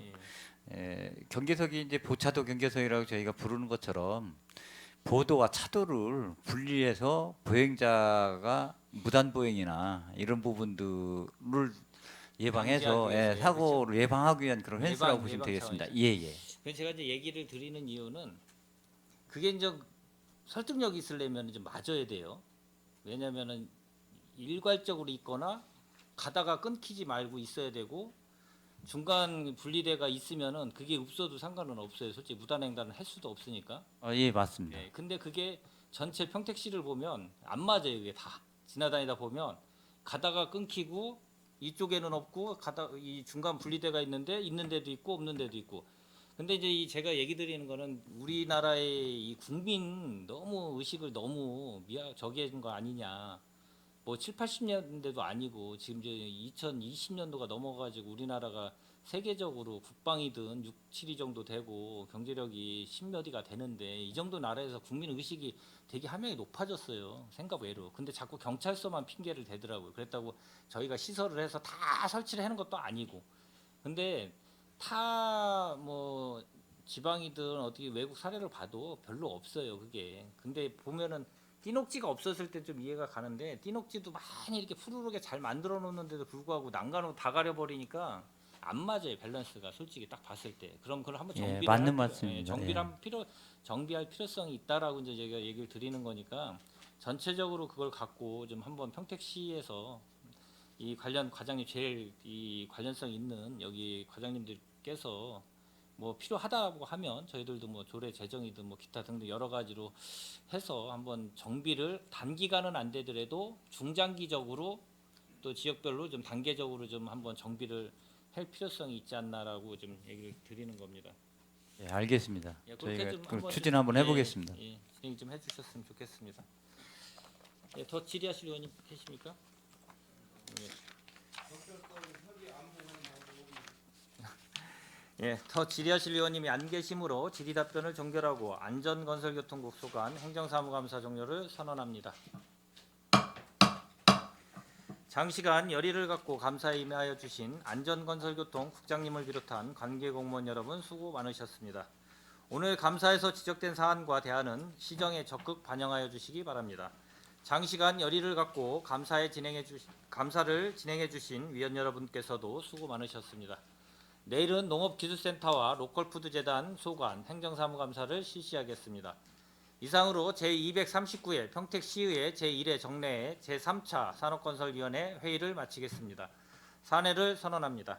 네. 경계석이 이제 보차도 경계석이라고 저희가 부르는 것처럼 보도와 차도를 분리해서 보행자가 무단 보행이나 이런 부분들을 예방해서 방지하기 위해서요, 사고를 예방하기 위한 그런 횟수라고 보시면 예방 되겠습니다. 차원이죠. 예예. 그래서 제가 이제 얘기를 드리는 이유는 그게 이제 설득력이 있으려면 좀 맞아야 돼요. 왜냐면은 일괄적으로 있거나 가다가 끊기지 말고 있어야 되고 중간 분리대가 있으면은 그게 없어도 상관은 없어요. 솔직히 무단횡단을 할 수도 없으니까. 예, 맞습니다. 네, 근데 그게 전체 평택시를 보면 안 맞아요. 이게 다 지나다니다 보면 가다가 끊기고 이쪽에는 없고 가다 이 중간 분리대가 있는 데도 있고 없는 데도 있고. 근데 이제 이 제가 얘기 드리는 거는 우리나라의 이 국민 너무 의식을 너무 저기 해준 거 아니냐. 뭐 7, 80년대도 아니고 지금 이제 2020년도가 넘어가지고 우리나라가 세계적으로 국방이든 6, 7위 정도 되고 경제력이 10몇위가 되는데 이 정도 나라에서 국민 의식이 되게 함량이 높아졌어요. 생각 외로. 근데 자꾸 경찰서만 핑계를 대더라고요. 그랬다고 저희가 시설을 해서 다 설치를 하는 것도 아니고. 근데 타 뭐 지방이든 어떻게 외국 사례를 봐도 별로 없어요. 그게. 근데 보면은 띠녹지가 없었을 때 좀 이해가 가는데 띠녹지도 많이 이렇게 푸르르게 잘 만들어 놓는데도 불구하고 난간으로 다 가려버리니까 안 맞아요. 밸런스가 솔직히 딱 봤을 때. 그럼 그걸 한번 예, 정비를 맞는 할 말씀입니다. 정비를 예. 한번 정비할 필요성이 있다라고 이제 제가 얘기를 드리는 거니까 전체적으로 그걸 갖고 좀 한번 평택시에서 이 관련 과장님 제일 이 관련성 있는 여기 과장님들께서 뭐 필요하다고 하면 저희들도 뭐 조례 제정이든 뭐 기타 등등 여러 가지로 해서 한번 정비를 단기간은 안 되더라도 중장기적으로 또 지역별로 좀 단계적으로 좀 한번 정비를 할 필요성이 있지 않나라고 좀 얘기를 드리는 겁니다. 예, 알겠습니다. 예, 그렇게 저희가 좀 그 한번 추진 좀, 한번 해보겠습니다. 예, 진행 좀 해주셨으면 좋겠습니다. 예, 더 질의하실 의원님 계십니까? 예, 더 질의하실 의원님이 안 계시므로 질의 답변을 종결하고 안전건설교통국 소관 행정사무감사 종료를 선언합니다. 장시간 열의를 갖고 감사에 임하여 주신 안전건설교통 국장님을 비롯한 관계공무원 여러분 수고 많으셨습니다. 오늘 감사에서 지적된 사안과 대안은 시정에 적극 반영하여 주시기 바랍니다. 장시간 열의를 갖고 감사를 진행해 주신 위원 여러분께서도 수고 많으셨습니다. 내일은 농업기술센터와 로컬푸드재단 소관 행정사무감사를 실시하겠습니다. 이상으로 제239회 평택시의회 제1회 정례회 제3차 산업건설위원회 회의를 마치겠습니다. 사내를 선언합니다.